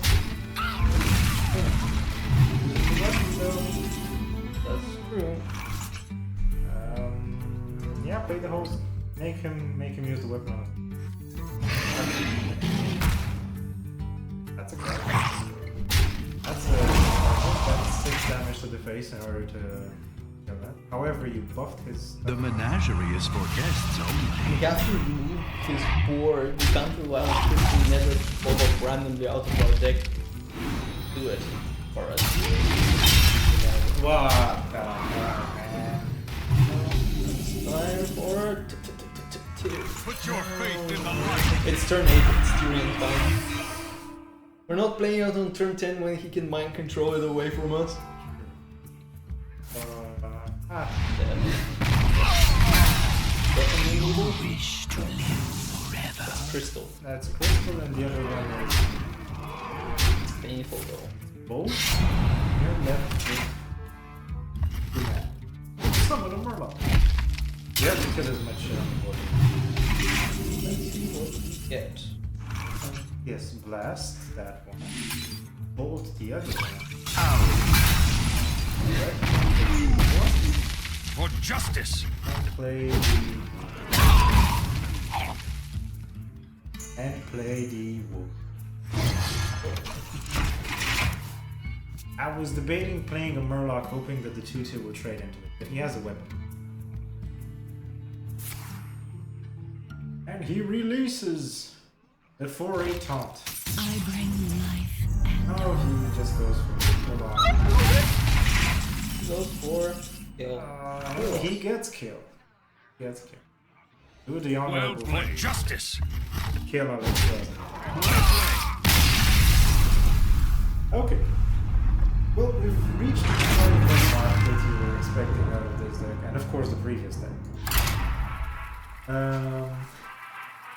That's true. Yeah, play the host. Make him use the weapon on it. That's a card. That's 6 damage to the face in order to kill that. However, you buffed his. The menagerie is for guests only. We have to remove his board. We can't rely on him to never pop up randomly out of our deck. Do it for us. What? Time for Put your faith in the light. it's turn 8, it's Tyrion time. We're not playing out on turn 10 when he can mind control it away from us. Ah, Definitely evil. Wish to live forever. That's crystal. that's crystal, and the other one is Painful though. bolt. You're left with two mana. Summon a Murloc. You have to kill as much shit on the board. Let's see what we get. Yes, blast that one. Bolt the other one. For justice! And play the wolf. I was debating playing a Murloc, hoping that the 2/2 will trade into it, but he has a weapon. And he releases the 4/8 taunt. I bring life Oh, he just goes for Murloc. Goes for kill. He gets killed. Do the Well honorable played. Justice! kill out of the Okay. Well, we've reached the 20-point mark that you were expecting out of this deck, and of course the previous deck.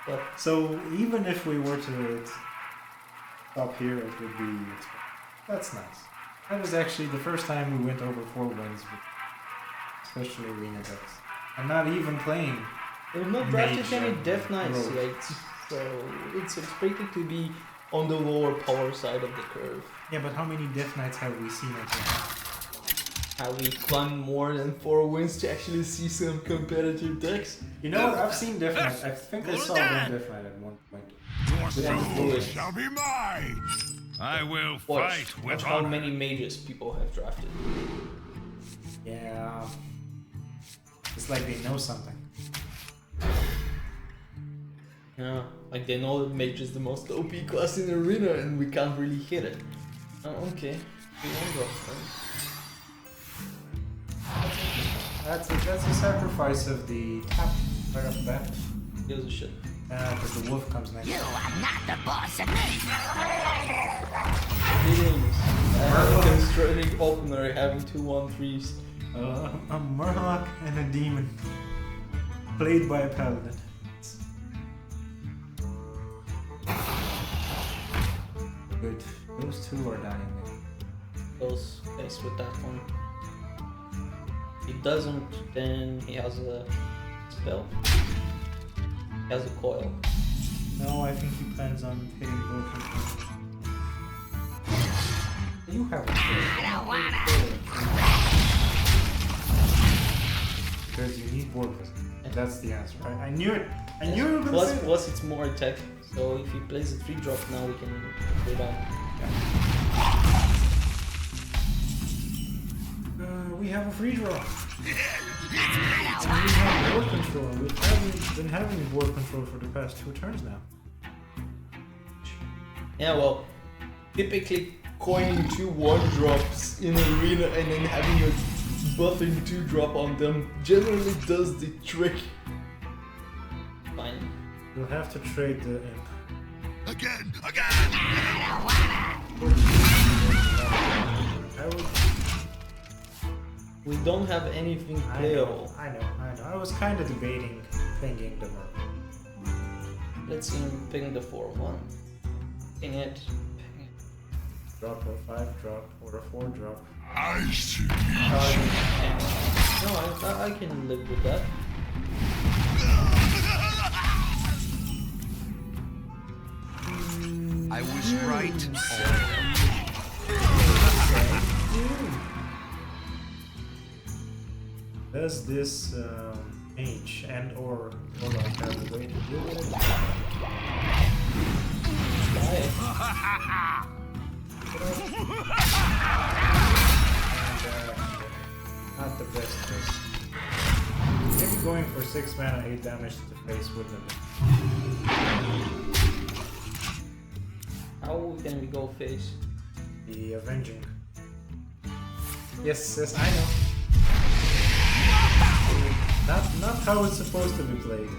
But So even if we were to stop here, it would be... That's nice. That was actually the first time we went over 4 wins, with especially arena decks. I'm not even playing. we've not drafted Mage any and Death Knights Rogue. yet, so it's expected to be on the lower power side of the curve. Yeah, but how many Death Knights have we seen until now? Have we climbed more than 4 wins to actually see some competitive decks? You know, I've seen Death Knight. I think I saw one Death Knight at one point. Your soul soul shall be mine! I will Watch fight with how honor. many mages people have drafted. Yeah. It's like they know something. Yeah, like they know that mage is the most OP class in arena and we can't really hit it. Oh, okay. We won't drop them. That's a sacrifice of the tap right off the bat. Gives a shit. Because the wolf comes next. You are not the boss of me. Meetings. Constraining opener having 2/1/3s. A Murloc and a demon. Played by a paladin. Good. Those two are dying. Goes face with that one. If he doesn't, then he has a spell. He has a coil. No, I think he plans on hitting both of them. You have a because you need board wisdom. That's the answer. I knew it. I knew you were gonna say that. Plus it's more attack. So if he plays a 3-drop now, we can go down. We have a free draw. And we have board control. We haven't been having board control for the past 2 turns now. Yeah, well, typically coining 2 1-drops in arena and then having a buffing 2-drop on them generally does the trick. Fine. You'll have to trade the imp. Again! I would. We don't have anything playable. I know. I was kind of debating playing Game Dumber. Let's ping the 4-1. Ping it. Drop or 5-drop or a 4-drop. I see. No, I can live with that. I was right. Does this H and or Murloc have a way to deal with it? Not the best choice. Maybe going for 6 mana, 8 damage to the face wouldn't have been. How can we go face? The Avenging. Yes, I know. Not how it's supposed to be played.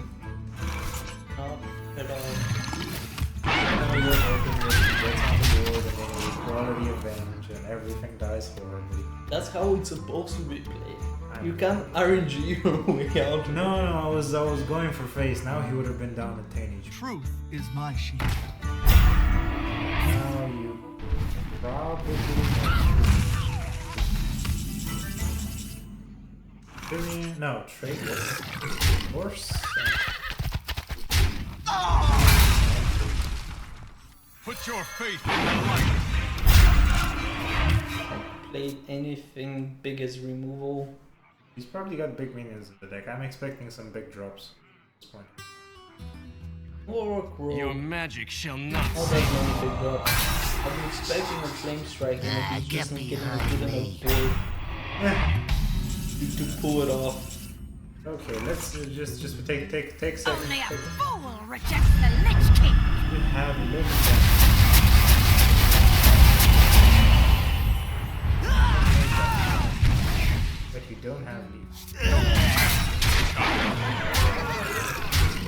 Not at all. I know you're hoping with gets on the board and then you quality advantage and everything dies horribly. That's how it's supposed to be played. You can't RNG your way out. No, I was going for face. Now he would have been down to 10 HP. Truth is my shield. Now you probably no trade horse. Put your faith in the light. Played anything big as removal. He's probably got big minions in the deck. I'm expecting some big drops at this point. Warlock roll. Your magic shall not Oh, that's not a big drop. I'm expecting a flame strike and if he's just not getting a good enough board to pull it off. Okay, let's just take seconds. Only a fool rejects the Lich King. You have a little bit. But you don't have these. You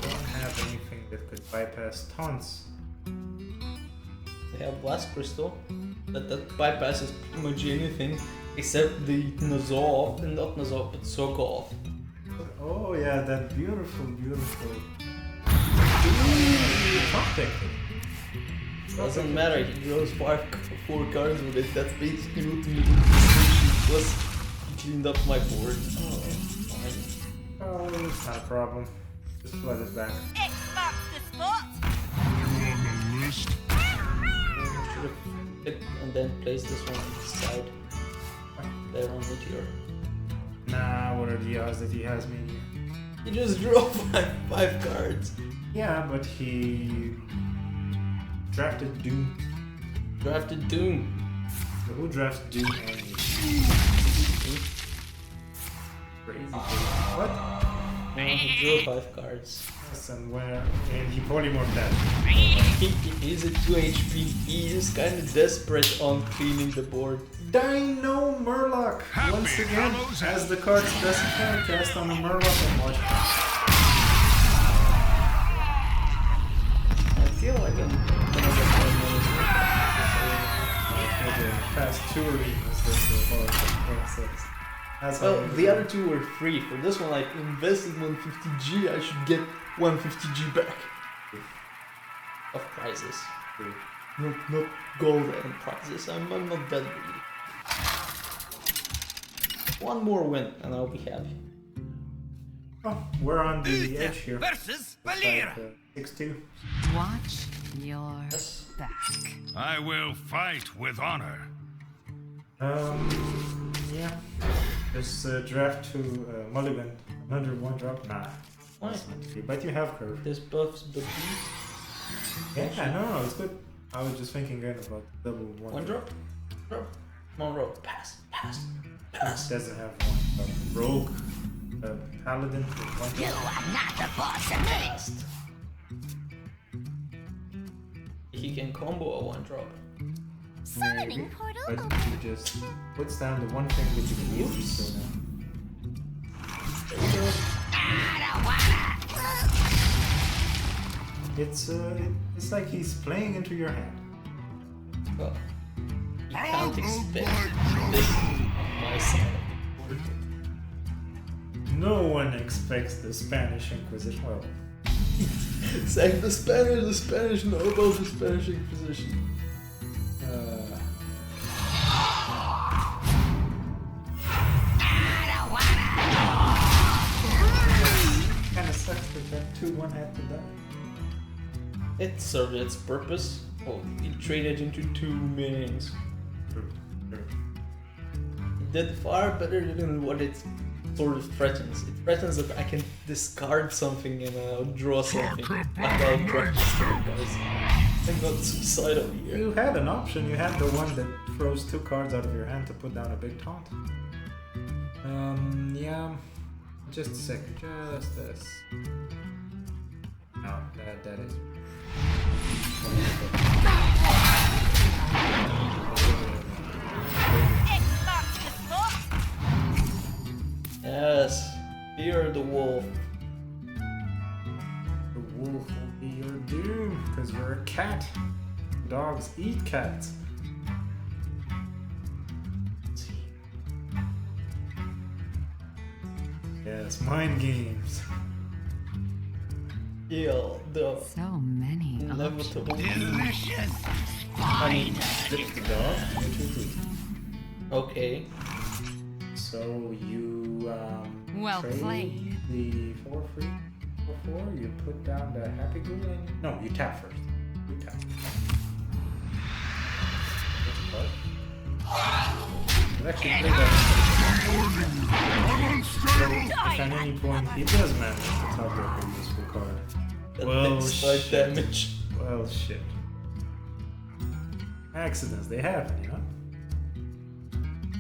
don't have anything that could bypass taunts. They have Blast Crystal that bypasses pretty much anything except the Nazov, and not Nazov, but Sokov. Oh yeah, that beautiful. Tactic. Doesn't matter, he draws 4 cards with it. That's basically ultimate intimidation. Plus, he cleaned up my board. Oh, fine. Oh, it's not a problem. Just flood it back. X marks the spot. You on the list? Should have picked and then placed this one on the side. There on Meteor. Nah, what are the odds that he has me? He just drew 5 cards. Yeah, but he drafted Doom. Drafted Doom. So who drafts Doom and me? Crazy. What? He drew 5 cards. Yes, and where? And he polymorphed that. He's at 2 HP. He is kind of desperate on cleaning the board. Dino Murloc! Happy Once again, Hallows as the card specified, cast on a Murloc and watch it. I feel like I'm gonna get more For the past 2 arenas, that's the whole process. That's how well, the other 2 were free. For this one, I invested 150G. I should get 150G back. Of prizes. Not gold and prizes. I'm not that greedy. One more win and I'll be happy. Oh, we're on the edge here. Versus Like, Valir. 6-2. Watch your Yes. back. I will fight with honor. Yeah. Just draft to Mulligan. Another 1 drop? Nah. Why? That's not free, but you have curve. This buffs the Yeah, no, it's good. I was just thinking again about double 1 drop? Drop. Come on, roll. Pass. It doesn't have 1 drop. Rogue, Paladin with 1 You drop. are not the boss of me. He can combo a 1 drop. Summoning portal But open. he just puts down the one thing that you can easily kill now. There we go. It's like he's playing into your hand. Well, you can't expect this on my side of the board. No one expects the Spanish Inquisition. Well, It's like the Spanish know about the Spanish Inquisition. kind of sucks that that 2-1 had to die. It served its purpose. Oh, it traded into 2 minions. True. It did far better than what it sort of threatens. It threatens that I can discard something and draw something without drawing guys. I'm not suicidal here. You had an option. You had the one that throws 2 cards out of your hand to put down a big taunt. Yeah. Just a second. Just this. No, that is. X marks the spot. Yes, fear the wolf. The wolf will be your doom, because you're a cat. You dogs eat cats. Yes, mind games. Yeah, the So many inevitable. Delicious. I mean, Flip the dog into three. okay. So you Well trade played. the 4 free for 4. You put down the happy ghoul and no, you tap first. You tap. You actually play that. If at any point he does manage to top up a useful card. That Well, takes 5 shit. damage. Well, shit. Accidents, they happen, you know?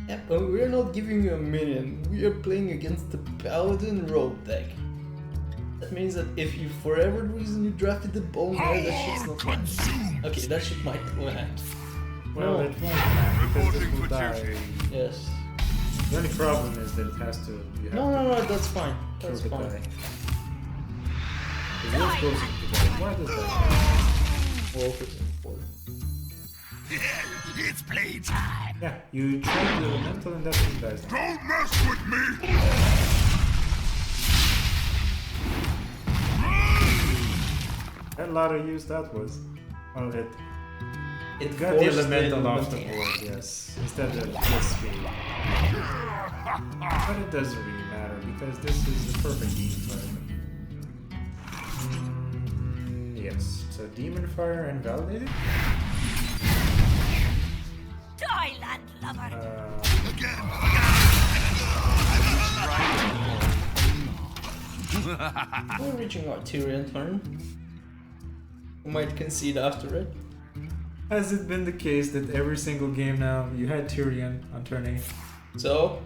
Yeah, but we're not giving you a minion. We are playing against the Paladin rogue deck. That means that if you, for whatever reason, you drafted the bone there, that shit's not land. Okay, that shit might land. Well, No. it won't land because this Reporting will for die. duty. Yes. The only problem is that it has to. You have No, to that's fine. kill That's the fine. guy. The wolf goes into the guy. Why does that happen? Wolf is important. It's playtime. Yeah, you trade the elemental and that's what dies. Don't mess with me. That lot of use that was. Well, it got the forced elemental off the elemental. board, yes. Instead of just me. But it doesn't really matter because this is the perfect demon fire. Yes, so demon fire and validated. Die, land lover. We're reaching our Tyrion turn. We might concede after it. Has it been the case that every single game now you had Tyrion on turn 8? So,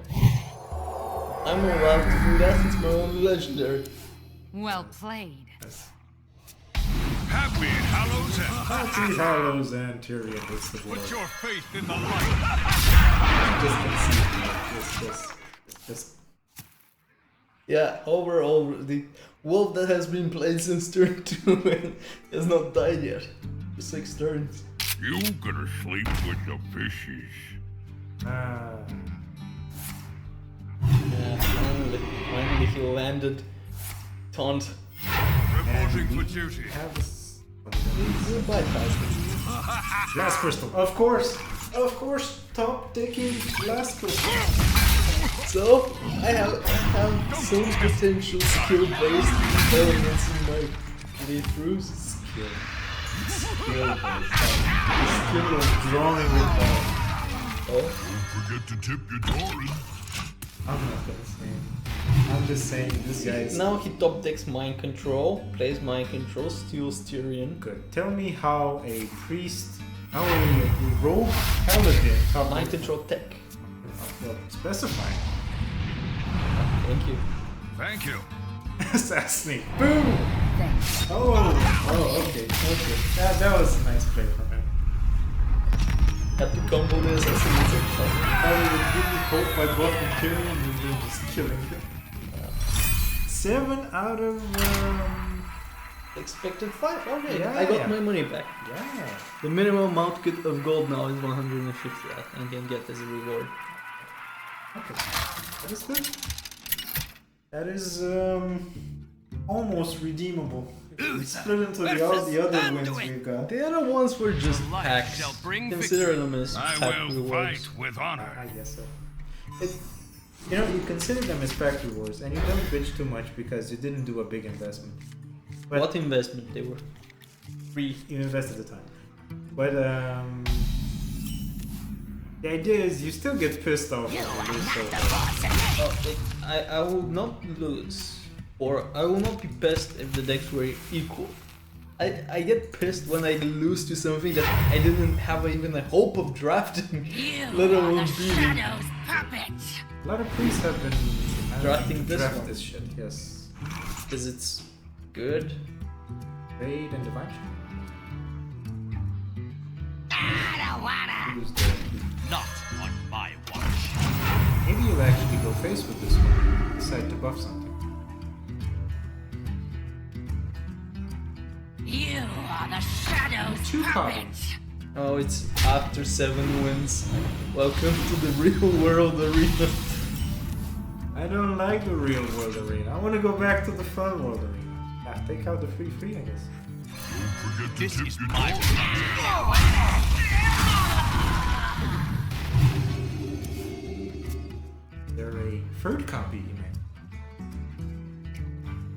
I'm allowed to do that. It's my own legendary. Well played. Yes. Happy Hallows and Happy Hallows and Tyrion hits the board. put your faith in the light. Just concede. Just. Yeah, overall, the wolf that has been played since turn 2 and has not died yet. For 6 turns. You gonna sleep with the fishes. Yeah, finally he landed. Taunt. Reporting for duty. Have this. We'll bypass it. Glass crystal. Of course, top taking glass crystal. So, I have some potential skill-based elements in my playthroughs. Skill of drawing with that. Oh, Don't forget to tip your drawing. I'm not gonna say. I'm just saying this guy is now he top decks mind control, plays mind control, steals Tyrion. good. Tell me how a priest, how a rogue paladin top Mind control tech. well, specify. Thank you. Thank you. Assassinate. Boom! Thanks. Oh, okay. That was a nice play from him. Had to combo this as soon as it comes. I would give you hope by buffing Tyrion and then just killing him. 7 out of Expected 5. Okay, Yeah, I got yeah. my money back. yeah. The minimum amount of gold now is 150 that I can get as a reward. Okay. That is good. That is almost redeemable. Split into the other wins we've got. The other ones were just Life packs. shall bring Consider them as I pack will rewards. fight with honor. I guess so. You consider them as pack rewards, and you don't bitch too much because you didn't do a big investment. But What investment they were? Free. you invested the time. But the idea is you still get pissed off when you lose so much. I will not lose, or I will not be pissed if the decks were equal. I get pissed when I lose to something that I didn't have even a hope of drafting, let You are alone the beating. Shadow's puppet. A lot of priests have been Drafting this draft one. this shit. Yes. Because it's good. Raid and divine. I don't wanna. Use the- Not on my watch. Maybe you'll actually go face with this one. Decide to buff something. You are the Shadow's Two puppet. copies. Oh, it's after 7 wins. Welcome to the real world arena. I don't like the real world arena. I want to go back to the fun world arena. Yeah, take out the free, I guess. Don't forget to This tip is your my They're a third copy, man.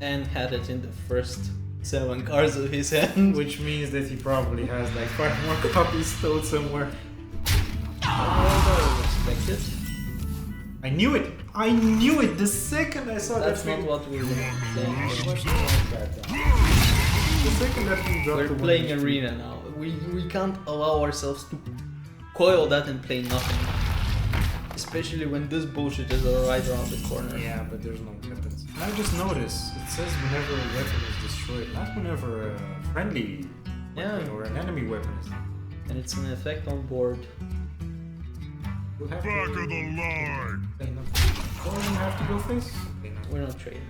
And had it in the first 7 cards of his hand. Which means that he probably has like 5 more copies stored somewhere. I respect it. I knew it! I knew it the second I saw That's that not thing. what we're playing. Much more like that, though. The second that thing dropped We're the playing 1 HP. arena now. We can't allow ourselves to coil that and play nothing. Especially when this bullshit is right around the corner. Yeah, but there's no weapons. And I just noticed, it says whenever a weapon is destroyed, not whenever a friendly weapon Yeah. or an enemy weapon is. And it's an effect on board. We'll have back to of the line. clean up. Or we have to go face. Clean up. We're not trading.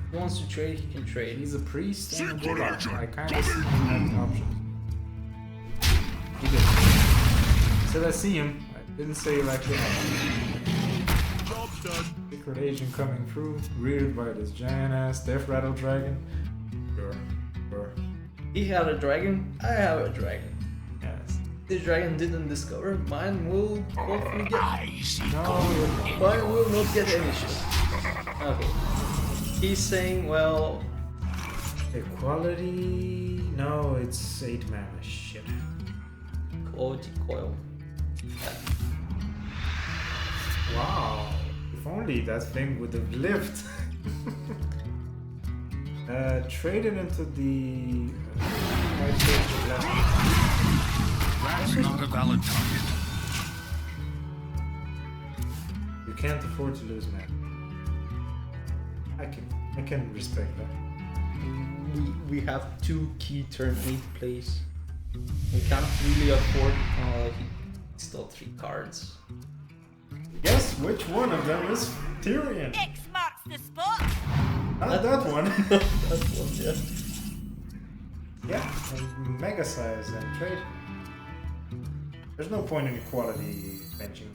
If he wants to trade, he can trade. He's a priest and a Secret warlock. agent, I kind of see him having options. He did. Said I see him. I didn't say it like that. Job's done. Secret agent coming through, reared by this giant ass death rattle dragon. Sure. He had a dragon, I have a dragon. Yes. This dragon didn't discover, mine will hopefully get. No, Mine will not get any shit. Okay. He's saying, well, equality. No, it's 8 mana. Shit. quality coil. Wow. If only that thing would have lived. Trade it into the. That's not a valid target. You can't afford to lose, man. I can respect that. We have 2 key turn 8 plays. We can't really afford. He still 3 cards. Guess which one of them is Tyrion? X marks the spot. Not that one. That's one, yeah. Yeah, and mega size and trade. There's no point in equality benching.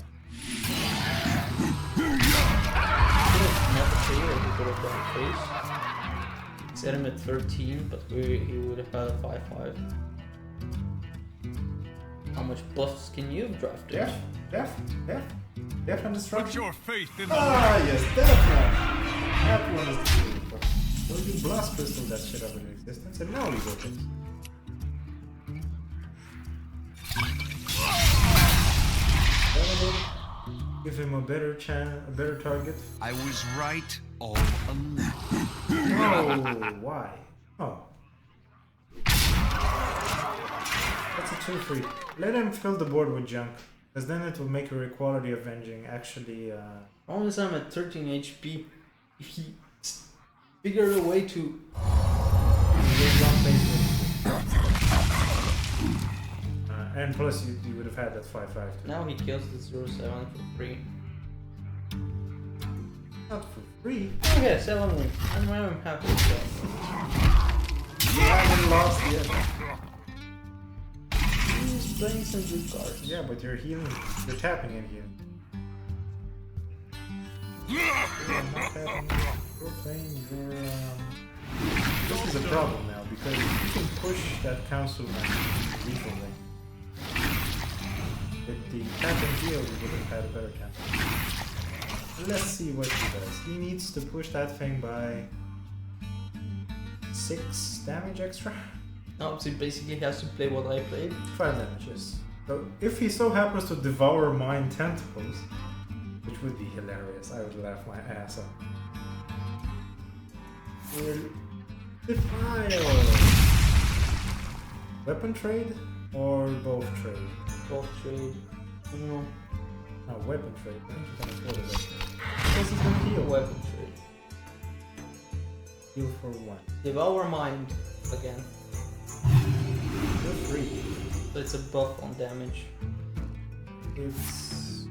Not a trade, or he could have done face. Set him at 13, but he would have had a 5/5. How much buffs can you have drafted? Death and Put destruction. your faith in the Ah, yes, that one. That one is the beautiful. So you blast crystal that shit out of existence, and now we go things. Give him a better target. I was right all along. No, why? Oh. That's a 2-3. Let him fill the board with junk, because then it will make your equality avenging actually. Only I'm at 13 HP. If he figured a way to. And plus, you would have had that 5/5 too. Now he kills the 0/7 for free. Not for free. Okay, 7 wins. I'm happy with that. You haven't lost yet. He's playing some good cards. Yeah, but you're healing. You're tapping in here. You're not tapping. You're playing your. This is a problem now because you can push that council man recently. With the tap and heal, we would have had a better council. Let's see what he does. He needs to push that thing by 6 damage extra. No, so he basically has to play what I played. 5 damages. So if he so happens to devour mine tentacles, which would be hilarious, I would laugh my ass off. Defile! Weapon trade or both trade? Both trade. I don't know. No, weapon trade. I think you can afford a weapon trade. Because he's gonna heal. Weapon trade. Heal for 1. Devour Mind again. You're free. So it's a buff on damage. It's...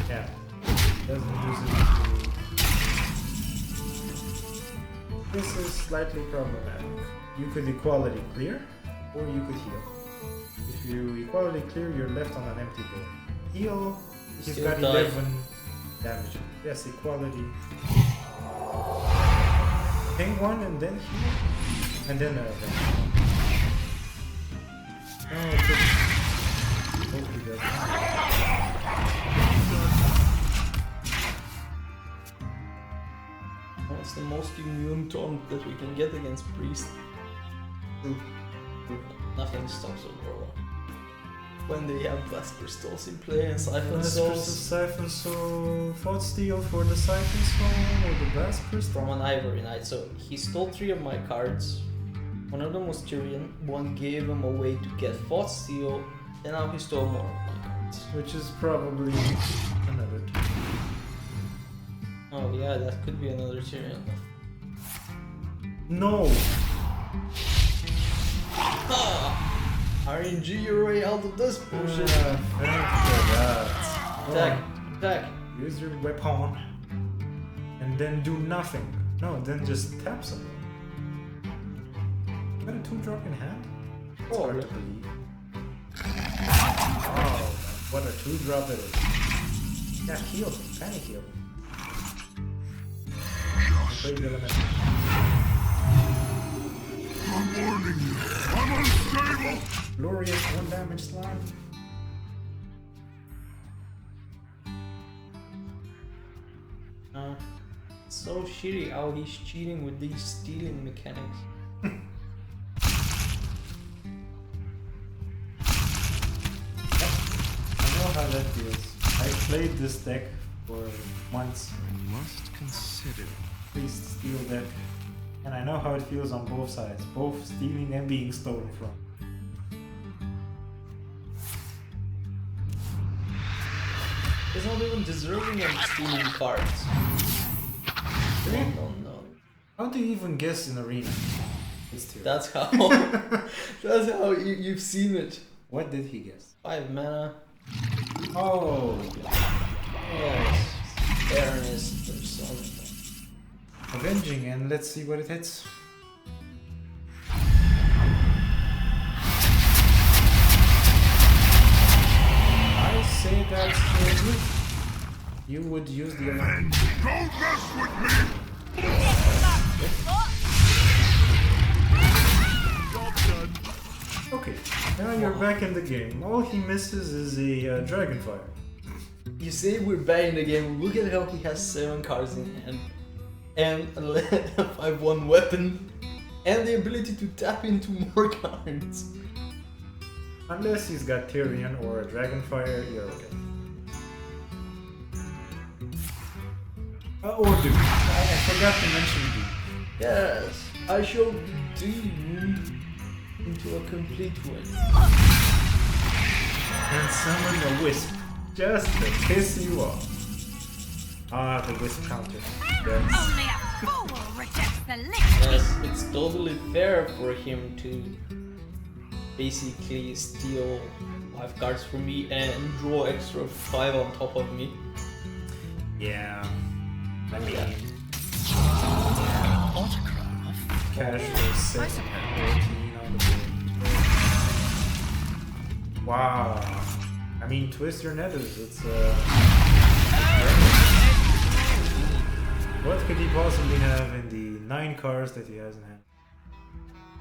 Yeah. Doesn't use it to... This is slightly problematic. You could equality clear, or you could heal. If you equality clear, you're left on an empty board. Heal, he's Still got die. 11 damage. Yes, equality. Ping one and then heal, and then no, it's just... Hope he does not. What's the most immune taunt that we can get against priest? Nothing stops Aurora. When they have blast crystals in play and siphon Blast souls crystal, siphon soul, thought steal for the siphon soul or the blast crystal. from an Ivory Knight. So he stole 3 of my cards. One of them was Tyrion. One gave him a way to get thought steal, and now he stole more of my cards. Which is probably another two. Oh yeah, that could be another Tyrion. No! RNG your way out of this bullshit. Thank God. Attack, attack. Use your weapon. And then do nothing. No, then just tap something. Got a 2-drop in hand? It's hard to believe. Oh, what a 2-drop it is. Yeah, heal him. Panic heal him. Play the element. I'm warning you. I'm unstable. Glorious 1 damage slime. It's so shitty how he's cheating with these stealing mechanics. I know how that feels. I played this deck for months. I must consider. Priest steal deck. And I know how it feels on both sides. Both stealing and being stolen from. He's not even deserving of stealing cards. No. How do you even guess in arena? It's two. That's how. That's how you've seen it. What did he guess? 5 mana. Oh, Yes. Fairness persona. avenging, and let's see what it hits. I say that's good. You would use the element. Don't mess with me. Job done. Okay, now you're back in the game. All he misses is a Dragonfire. You say we're back in the game. Look at how he has 7 cards in hand, and a 5/1 weapon, and the ability to tap into more cards. Unless he's got Tyrion or a Dragonfire, you're okay. Or Doom. I forgot to mention Doom. Yes, I shall doom into a complete win. And summon a Wisp, just to piss you off. Ah, the Wisp counter. That's... Only a fool rejects the lick. Yes, it's totally fair for him to basically steal 5 cards from me and draw extra 5 on top of me. Yeah. I mean, Autograph. casual 6 and 14 on the board. Wow. I mean, twist your nethers. It's what could he possibly have in the 9 cards that he has in hand?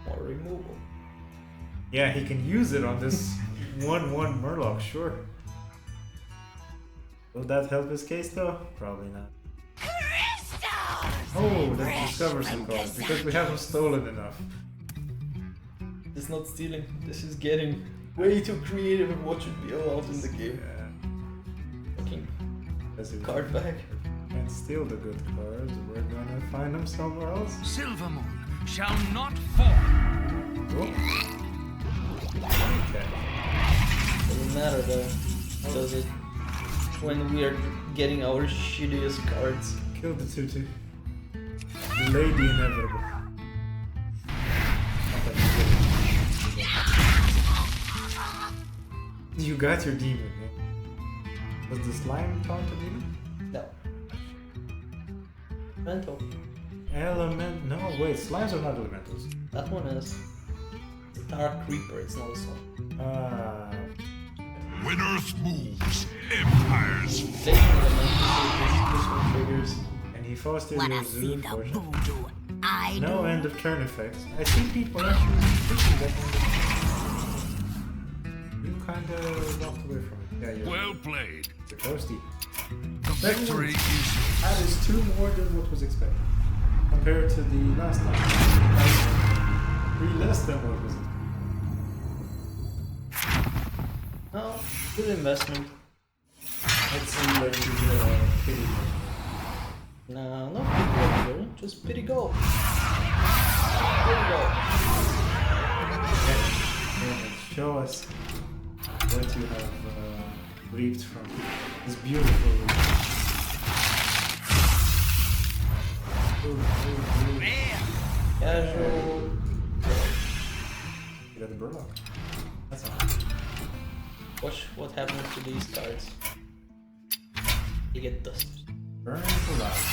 More removal. Yeah, he can use it on this 1/1 Murloc, sure. Will that help his case though? Probably not. Oh, let's discover some cards because we haven't stolen enough. This is not stealing, this is getting way too creative of what should be allowed in the game. Yeah. Fucking As we card back. can't steal the good cards, we're gonna find them somewhere else. Silvermoon shall not fall. Oh. Okay. Doesn't matter though, does it? When we are getting our shittiest cards. Kill the tutu. Delay the inevitable. You got your demon, man. Was the slime taunt a demon? No. Mental. Element. No, wait, slimes are not elementals. That one is. It's a Dark Reaper, it's not a slime. When Earth moves, empires Taking elemental this one triggers. And he fostered Wanna your see zoo the version. voodoo I No do? end of turn effects. I see people actually pushing that one. You kinda walked away from it. Yeah, you're well played. It's a toasty. The victory is That is 2 more than what was expected. Compared to the last time. 3 less than what was expected. No, good investment. Let's see where the pity goes. No, not pity gold, just pity gold. Pity gold. Okay, show us what you have reaped from this beautiful. Casual. You got the burlock. That's all. Watch what happens to these cards. You get dusted. Burning for life.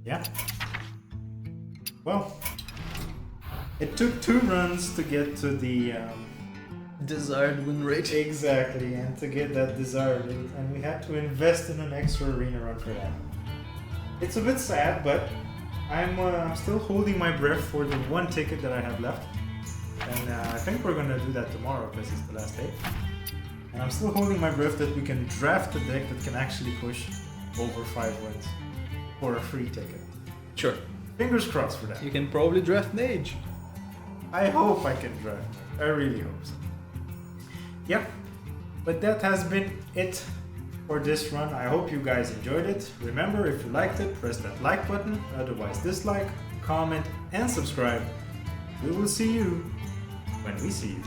Yeah. Well, it took 2 runs to get to the Desired win rate. exactly, and to get that desired, and we had to invest in an extra arena run for that. It's a bit sad, but I'm still holding my breath for the 1 ticket that I have left, and I think we're gonna do that tomorrow because it's the last day. And I'm still holding my breath that we can draft a deck that can actually push over 5 wins for a free ticket. Sure. Fingers crossed for that. You can probably draft Mage. I hope I can draft. I really hope so. Yep. But that has been it for this run. I hope you guys enjoyed it. Remember, if you liked it, press that like button. Otherwise, dislike, comment, and subscribe. We will see you when we see you.